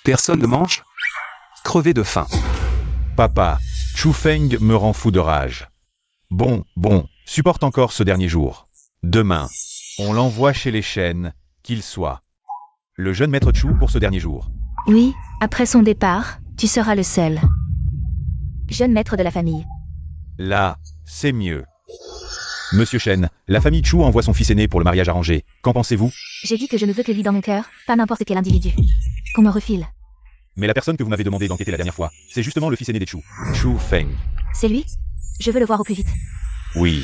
Personne ne mange? Crevez de faim. Papa, Chu Feng me rend fou de rage. Bon, supporte encore ce dernier jour. Demain, on l'envoie chez les Shen, qu'il soit. Le jeune maître Chu pour ce dernier jour. Oui, après son départ, tu seras le seul. Jeune maître de la famille. Là, c'est mieux. Monsieur Shen, la famille Chu envoie son fils aîné pour le mariage arrangé. Qu'en pensez-vous? J'ai dit que je ne veux que lui dans mon cœur, pas n'importe quel individu. Qu'on me refile. Mais la personne que vous m'avez demandé d'enquêter la dernière fois, c'est justement le fils aîné des Chu, Chu Feng. C'est lui? Je veux le voir au plus vite. Oui.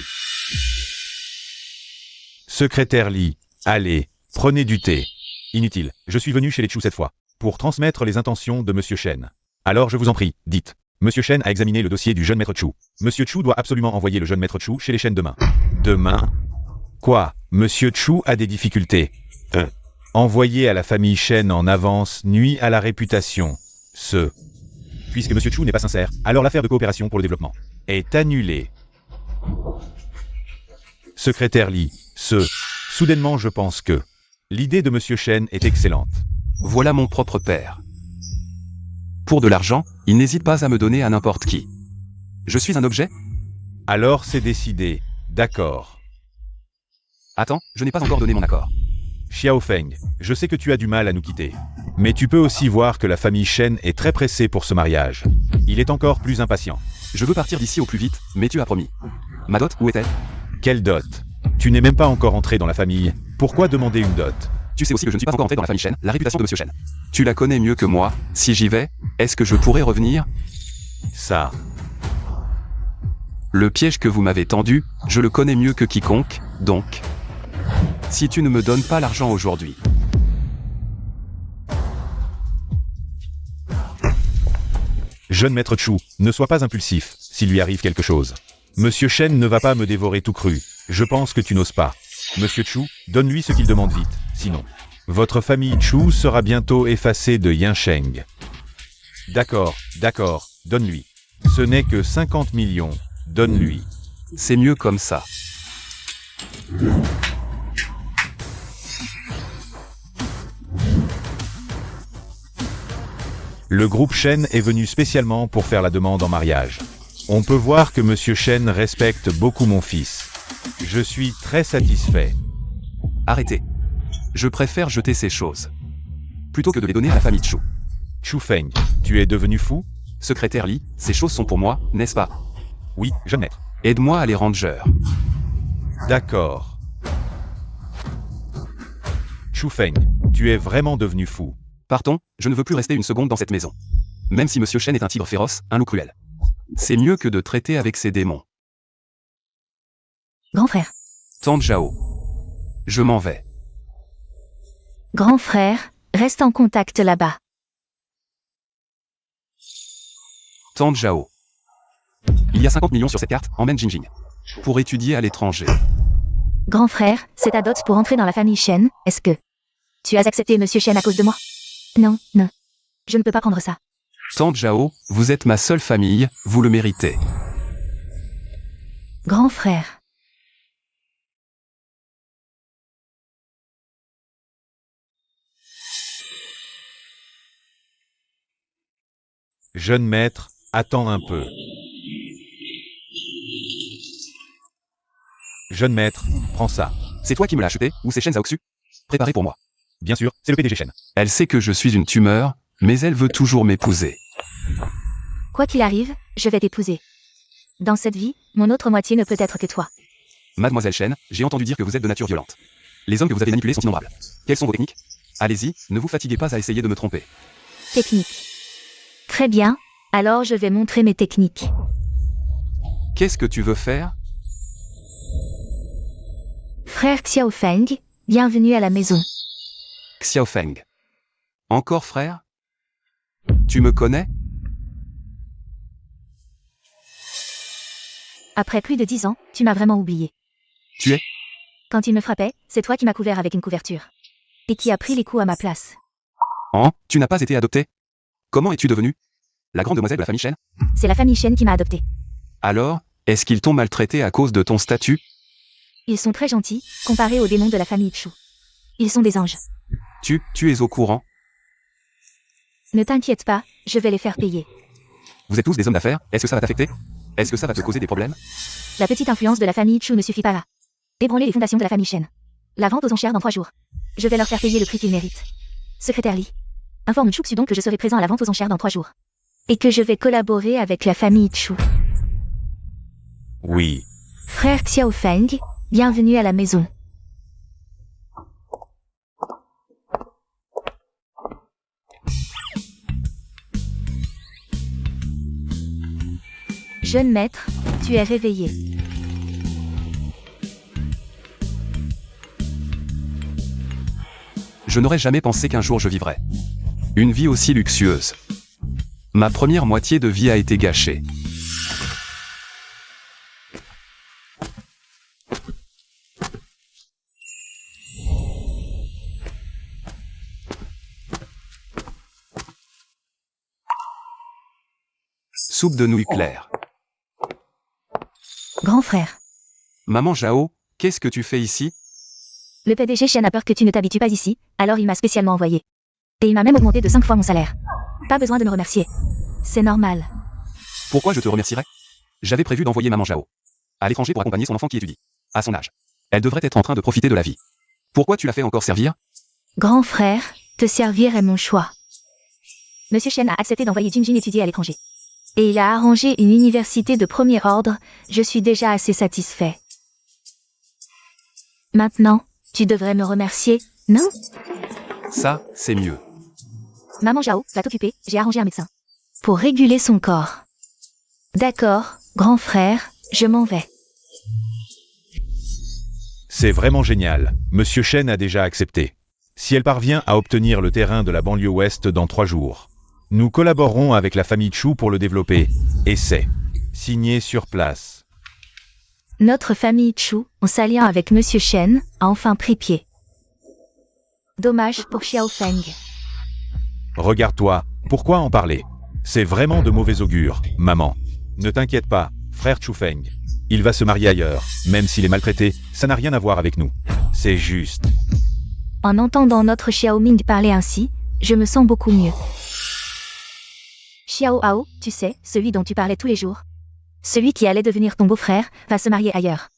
Secrétaire Li, allez, prenez du thé. Inutile, je suis venu chez les Chu cette fois, pour transmettre les intentions de Monsieur Shen. Alors je vous en prie, dites. Monsieur Shen a examiné le dossier du jeune maître Chu. Monsieur Chu doit absolument envoyer le jeune maître Chu chez les Shen demain. Demain? Quoi? Monsieur Chu a des difficultés. Envoyer à la famille Shen en avance nuit à la réputation. Puisque Monsieur Chu n'est pas sincère, alors l'affaire de coopération pour le développement est annulée. Secrétaire Li, soudainement je pense que l'idée de Monsieur Shen est excellente. Voilà mon propre père. Pour de l'argent, il n'hésite pas à me donner à n'importe qui. Je suis un objet? Alors c'est décidé, d'accord. Attends, je n'ai pas encore donné mon accord. Xiao Feng, je sais que tu as du mal à nous quitter. Mais tu peux aussi voir que la famille Shen est très pressée pour ce mariage. Il est encore plus impatient. Je veux partir d'ici au plus vite, mais tu as promis. Ma dot, où est-elle? Quelle dot? Tu n'es même pas encore entré dans la famille. Pourquoi demander une dot? Tu sais aussi que je ne suis pas encore entré dans la famille Shen, la réputation de Monsieur Shen. Tu la connais mieux que moi, si j'y vais, est-ce que je pourrais revenir? Ça. Le piège que vous m'avez tendu, je le connais mieux que quiconque, donc. Si tu ne me donnes pas l'argent aujourd'hui. Jeune maître Chu, ne sois pas impulsif, s'il lui arrive quelque chose. Monsieur Shen ne va pas me dévorer tout cru. Je pense que tu n'oses pas. Monsieur Chu, donne-lui ce qu'il demande vite, sinon. Votre famille Chu sera bientôt effacée de Yansheng. D'accord, donne-lui. Ce n'est que 50 millions, donne-lui. C'est mieux comme ça. Le groupe Shen est venu spécialement pour faire la demande en mariage. On peut voir que Monsieur Shen respecte beaucoup mon fils. Je suis très satisfait. Arrêtez. Je préfère jeter ces choses. Plutôt que de les donner à la famille Chu. Chu Feng, tu es devenu fou? Secrétaire Li, ces choses sont pour moi, n'est-ce pas? Oui, jeune maître. Aide-moi à les ranger. D'accord. Chu Feng, tu es vraiment devenu fou. Partons, je ne veux plus rester une seconde dans cette maison. Même si Monsieur Shen est un tigre féroce, un loup cruel. C'est mieux que de traiter avec ces démons. Grand frère. Tante Zhao. Je m'en vais. Grand frère, reste en contact là-bas. Tante Zhao. Il y a 50 millions sur cette carte, emmène Jinjing. Pour étudier à l'étranger. Grand frère, c'est ta dot pour entrer dans la famille Shen, est-ce que tu as accepté Monsieur Shen à cause de moi? Non. Je ne peux pas prendre ça. Tante Zhao, vous êtes ma seule famille, vous le méritez. Grand frère. Jeune maître, attends un peu. Jeune maître, prends ça. C'est toi qui me l'as acheté, ou c'est Shen Zhaoxu? Préparé pour moi. Bien sûr, c'est le PDG Shen. Elle sait que je suis une tumeur, mais elle veut toujours m'épouser. Quoi qu'il arrive, je vais t'épouser. Dans cette vie, mon autre moitié ne peut être que toi. Mademoiselle Shen, j'ai entendu dire que vous êtes de nature violente. Les hommes que vous avez manipulés sont innombrables. Quelles sont vos techniques? Allez-y, ne vous fatiguez pas à essayer de me tromper. Technique. Très bien, alors je vais montrer mes techniques. Qu'est-ce que tu veux faire? Frère Xiaofeng, bienvenue à la maison. Xiaofeng. Encore frère? Tu me connais? Après plus de 10 ans, tu m'as vraiment oublié. Tu es? Quand il me frappait, c'est toi qui m'as couvert avec une couverture. Et qui a pris les coups à ma place. Tu n'as pas été adopté? Comment es-tu devenu la grande demoiselle de la famille Shen? C'est la famille Shen qui m'a adopté. Alors, est-ce qu'ils t'ont maltraité à cause de ton statut? Ils sont très gentils, comparés aux démons de la famille Chu. Ils sont des anges. Tu es au courant? Ne t'inquiète pas, je vais les faire payer. Vous êtes tous des hommes d'affaires, est-ce que ça va t'affecter? Est-ce que ça va te causer des problèmes? La petite influence de la famille Chu ne suffit pas là. Ébranler les fondations de la famille Shen. La vente aux enchères dans 3 jours. Je vais leur faire payer le prix qu'ils méritent. Secrétaire Li. Informe Chu Xu donc que je serai présent à la vente aux enchères dans 3 jours. Et que je vais collaborer avec la famille Chu. Oui. Frère Xiaofeng, bienvenue à la maison. Jeune maître, tu es réveillé. Je n'aurais jamais pensé qu'un jour je vivrais une vie aussi luxueuse. Ma première moitié de vie a été gâchée. Soupe de nouilles claires. Grand frère. Maman Zhao, qu'est-ce que tu fais ici? Le PDG Shen a peur que tu ne t'habitues pas ici, alors il m'a spécialement envoyé. Et il m'a même augmenté de 5 fois mon salaire. Pas besoin de me remercier. C'est normal. Pourquoi je te remercierais? J'avais prévu d'envoyer maman Zhao à l'étranger pour accompagner son enfant qui étudie. À son âge. Elle devrait être en train de profiter de la vie. Pourquoi tu la fais encore servir? Grand frère, te servir est mon choix. Monsieur Shen a accepté d'envoyer Jinjin étudier à l'étranger. Et il a arrangé une université de premier ordre, je suis déjà assez satisfait. Maintenant, tu devrais me remercier, non? Ça, c'est mieux. Maman Zhao, va t'occuper, j'ai arrangé un médecin. Pour réguler son corps. D'accord, grand frère, je m'en vais. C'est vraiment génial. Monsieur Shen a déjà accepté. Si elle parvient à obtenir le terrain de la banlieue ouest dans 3 jours, nous collaborerons avec la famille Chu pour le développer. Et c'est signé sur place. Notre famille Chu, en s'alliant avec Monsieur Shen, a enfin pris pied. Dommage pour Xiaofeng. Regarde-toi, pourquoi en parler? C'est vraiment de mauvais augure, maman. Ne t'inquiète pas, frère Chufeng. Il va se marier ailleurs, même s'il est maltraité, ça n'a rien à voir avec nous. C'est juste. En entendant notre Xiaoming parler ainsi, je me sens beaucoup mieux. Xiao Hao, tu sais, celui dont tu parlais tous les jours. Celui qui allait devenir ton beau-frère, va se marier ailleurs.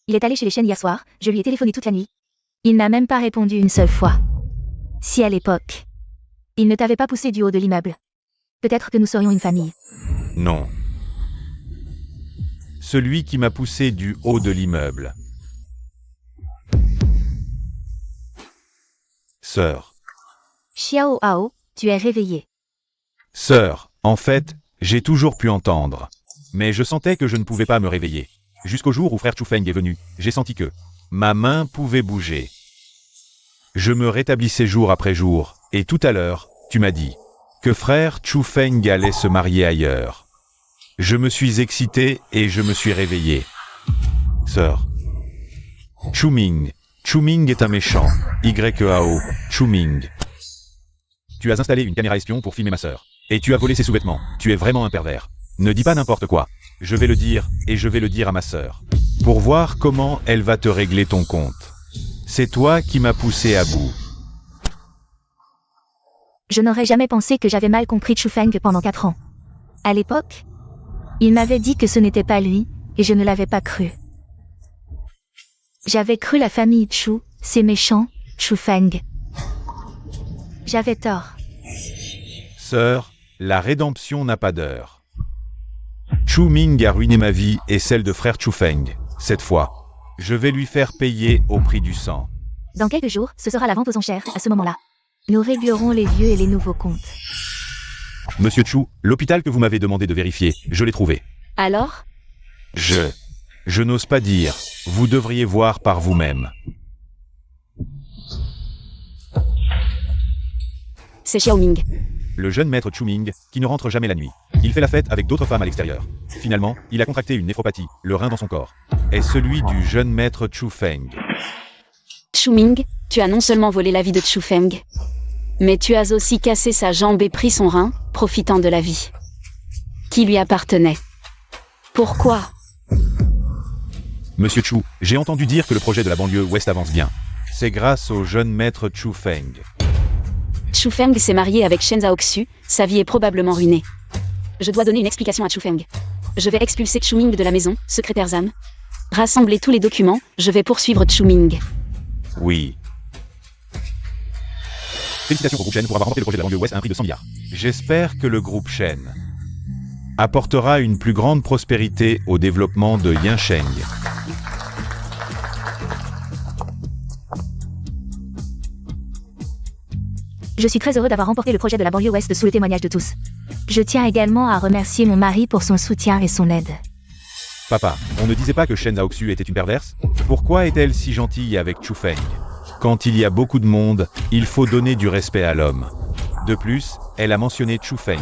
Il est allé chez les Shen hier soir, je lui ai téléphoné toute la nuit. Il n'a même pas répondu une seule fois. Si à l'époque, il ne t'avait pas poussé du haut de l'immeuble, peut-être que nous serions une famille. Non. Celui qui m'a poussé du haut de l'immeuble. Sœur. Xiao Hao, tu es réveillé. Sœur, en fait, j'ai toujours pu entendre. Mais je sentais que je ne pouvais pas me réveiller. Jusqu'au jour où frère Chufeng est venu, j'ai senti que ma main pouvait bouger. Je me rétablissais jour après jour, et tout à l'heure, tu m'as dit que frère Chufeng allait se marier ailleurs. Je me suis excité et je me suis réveillé. Sœur. Chuming. Chuming est un méchant. Y-A-O. Chuming. Tu as installé une caméra espion pour filmer ma sœur. Et tu as volé ses sous-vêtements. Tu es vraiment un pervers. Ne dis pas n'importe quoi. Je vais le dire, et je vais le dire à ma sœur. Pour voir comment elle va te régler ton compte. C'est toi qui m'as poussé à bout. Je n'aurais jamais pensé que j'avais mal compris Chufeng pendant 4 ans. À l'époque, il m'avait dit que ce n'était pas lui, et je ne l'avais pas cru. J'avais cru la famille Chu, c'est méchant, Chufeng. J'avais tort. Sœur, la rédemption n'a pas d'heure. Chuming a ruiné ma vie et celle de frère Chufeng. Cette fois, je vais lui faire payer au prix du sang. Dans quelques jours, ce sera la vente aux enchères. À ce moment-là, nous réglerons les vieux et les nouveaux comptes. Monsieur Chu, l'hôpital que vous m'avez demandé de vérifier, je l'ai trouvé. Alors? Je n'ose pas dire. Vous devriez voir par vous-même. C'est Xiaoming. Le jeune maître Chuming, qui ne rentre jamais la nuit. Il fait la fête avec d'autres femmes à l'extérieur. Finalement, il a contracté une néphropathie, le rein dans son corps. Est celui du jeune maître Chu Feng. Chuming, tu as non seulement volé la vie de Chu Feng, mais tu as aussi cassé sa jambe et pris son rein, profitant de la vie qui lui appartenait. Pourquoi? Monsieur Chu, j'ai entendu dire que le projet de la banlieue ouest avance bien. C'est grâce au jeune maître Chu Feng. Chu Feng s'est marié avec Shen Zhaoxu, sa vie est probablement ruinée. Je dois donner une explication à Chu Feng. Je vais expulser Chuming de la maison, secrétaire Zam. Rassembler tous les documents, je vais poursuivre Chuming. Oui. Félicitations au groupe Shen pour avoir remporté le projet de la banlieue ouest à un prix de 100 milliards. J'espère que le groupe Shen apportera une plus grande prospérité au développement de Yansheng. Je suis très heureux d'avoir remporté le projet de la banlieue ouest sous le témoignage de tous. Je tiens également à remercier mon mari pour son soutien et son aide. Papa, on ne disait pas que Shen Zhaoxu était une perverse? Pourquoi est-elle si gentille avec Chu Feng? Quand il y a beaucoup de monde, il faut donner du respect à l'homme. De plus, elle a mentionné Chu Feng.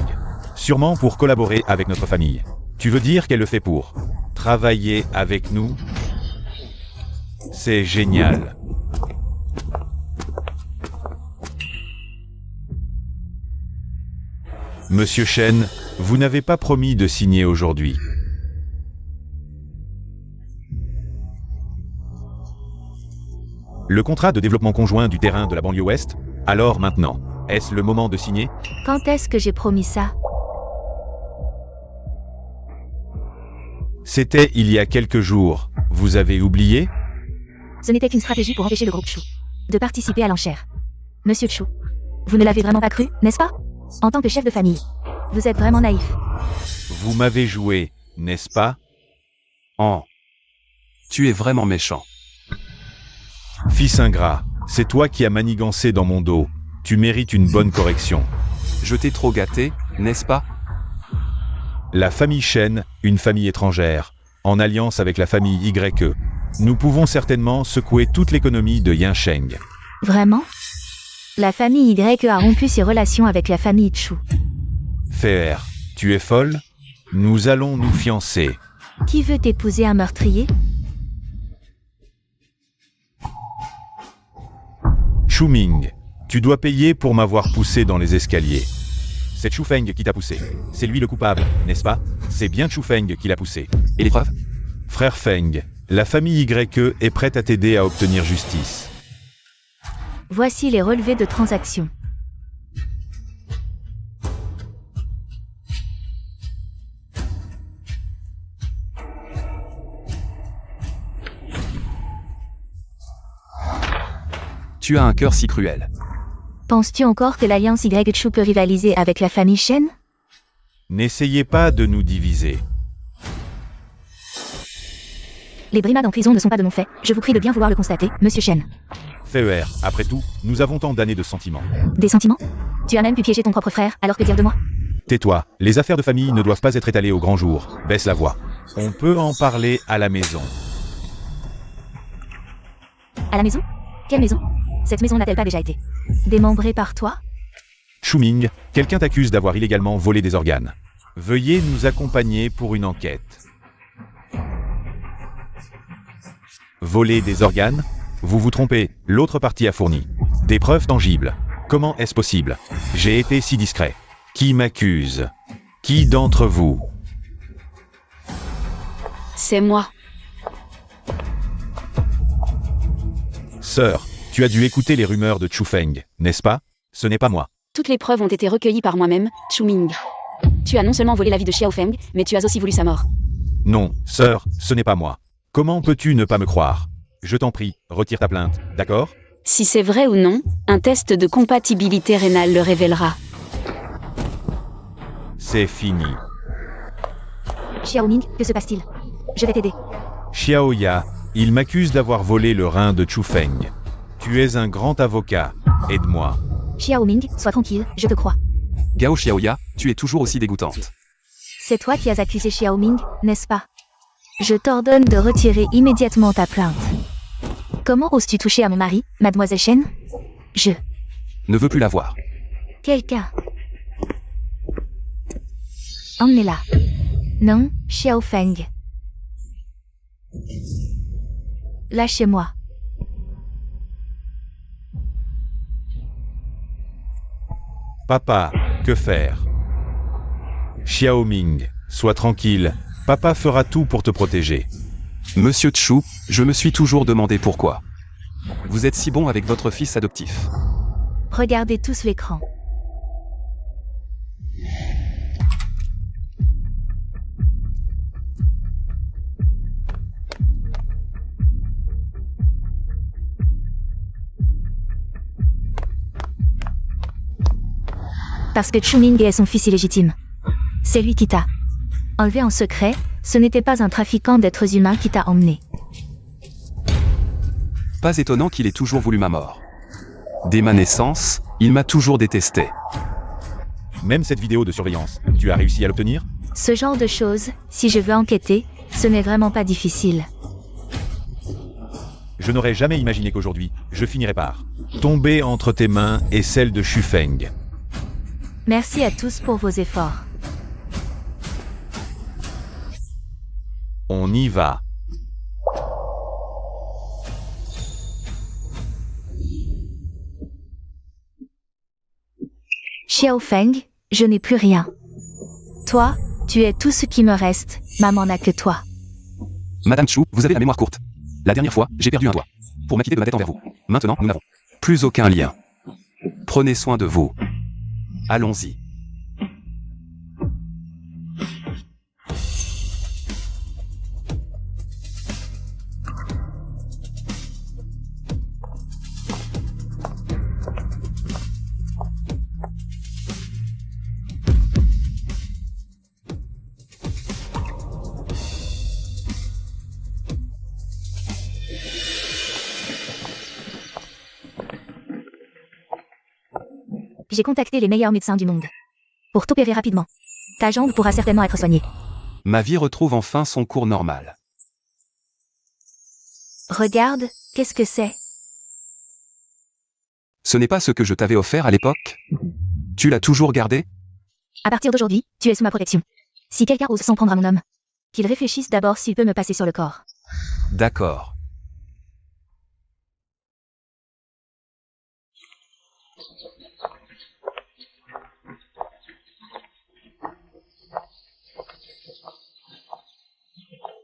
Sûrement pour collaborer avec notre famille. Tu veux dire qu'elle le fait pour travailler avec nous? C'est génial. Monsieur Shen, vous n'avez pas promis de signer aujourd'hui. Le contrat de développement conjoint du terrain de la banlieue ouest? Alors maintenant, est-ce le moment de signer? Quand est-ce que j'ai promis ça? C'était il y a quelques jours. Vous avez oublié? Ce n'était qu'une stratégie pour empêcher le groupe Chu de participer à l'enchère. Monsieur Chu, vous ne l'avez vraiment pas cru, n'est-ce pas? En tant que chef de famille, vous êtes vraiment naïf. Vous m'avez joué, n'est-ce pas? Tu es vraiment méchant. Fils ingrat, c'est toi qui as manigancé dans mon dos. Tu mérites une bonne correction. Je t'ai trop gâté, n'est-ce pas? La famille Shen, une famille étrangère, en alliance avec la famille YE. Nous pouvons certainement secouer toute l'économie de Yansheng. Vraiment? La famille Y a rompu ses relations avec la famille Chu. Faire, tu es folle? Nous allons nous fiancer. Qui veut épouser un meurtrier? Chuming, tu dois payer pour m'avoir poussé dans les escaliers. C'est Chu Feng qui t'a poussé. C'est lui le coupable, n'est-ce pas? C'est bien Chu Feng qui l'a poussé. Et les preuves? Frère Feng, la famille YE est prête à t'aider à obtenir justice. Voici les relevés de transactions. Tu as un cœur si cruel. Penses-tu encore que l'alliance Y Chu peut rivaliser avec la famille Shen? N'essayez pas de nous diviser. Les brimades en prison ne sont pas de mon fait. Je vous prie de bien vouloir le constater, monsieur Shen. Fer, après tout, nous avons tant d'années de sentiments. Des sentiments? Tu as même pu piéger ton propre frère, alors que dire de moi? Tais-toi, les affaires de famille ne doivent pas être étalées au grand jour. Baisse la voix. On peut en parler à la maison. À la maison? Quelle maison? Cette maison n'a-t-elle pas déjà été démembrée par toi? Chuming, quelqu'un t'accuse d'avoir illégalement volé des organes. Veuillez nous accompagner pour une enquête. Voler des organes? Vous vous trompez, l'autre partie a fourni des preuves tangibles. Comment est-ce possible? J'ai été si discret. Qui m'accuse? Qui d'entre vous? C'est moi. Sœur, tu as dû écouter les rumeurs de Chu Feng, n'est-ce pas? Ce n'est pas moi. Toutes les preuves ont été recueillies par moi-même, Chuming. Tu as non seulement volé la vie de Xiao Feng, mais tu as aussi voulu sa mort. Non, sœur, ce n'est pas moi. Comment peux-tu ne pas me croire? Je t'en prie, retire ta plainte, d'accord? Si c'est vrai ou non, un test de compatibilité rénale le révélera. C'est fini. Xiaoming, que se passe-t-il? Je vais t'aider. Xiaoya, il m'accuse d'avoir volé le rein de Chu Feng. Tu es un grand avocat. Aide-moi. Xiao Ming, sois tranquille, je te crois. Gao Xiaoya, tu es toujours aussi dégoûtante. C'est toi qui as accusé Xiao Ming, n'est-ce pas? Je t'ordonne de retirer immédiatement ta plainte. Comment oses-tu toucher à mon mari, mademoiselle Shen? Je... Ne veux plus la voir. Quelqu'un. Emmenez-la. Non, Xiao Feng. Lâchez-moi. Papa, que faire? Xiao Ming, sois tranquille. Papa fera tout pour te protéger. Monsieur Chu, je me suis toujours demandé pourquoi. Vous êtes si bon avec votre fils adoptif. Regardez tous l'écran. Parce que Chu Ming est son fils illégitime. C'est lui qui t'a enlevé en secret, ce n'était pas un trafiquant d'êtres humains qui t'a emmené. Pas étonnant qu'il ait toujours voulu ma mort. Dès ma naissance, il m'a toujours détesté. Même cette vidéo de surveillance, tu as réussi à l'obtenir? Ce genre de choses, si je veux enquêter, ce n'est vraiment pas difficile. Je n'aurais jamais imaginé qu'aujourd'hui, je finirais par tomber entre tes mains et celles de Xu Feng. Merci à tous pour vos efforts. On y va. Xiao Feng, je n'ai plus rien. Toi, tu es tout ce qui me reste, maman n'a que toi. Madame Chu, vous avez la mémoire courte. La dernière fois, j'ai perdu un doigt. Pour m'acquitter de ma dette envers vous. Maintenant, nous n'avons plus aucun lien. Prenez soin de vous. Allons-y. J'ai contacté les meilleurs médecins du monde. Pour t'opérer rapidement. Ta jambe pourra certainement être soignée. Ma vie retrouve enfin son cours normal. Regarde, qu'est-ce que c'est? Ce n'est pas ce que je t'avais offert à l'époque? Tu l'as toujours gardé? À partir d'aujourd'hui, tu es sous ma protection. Si quelqu'un ose s'en prendre à mon homme, qu'il réfléchisse d'abord s'il peut me passer sur le corps. D'accord.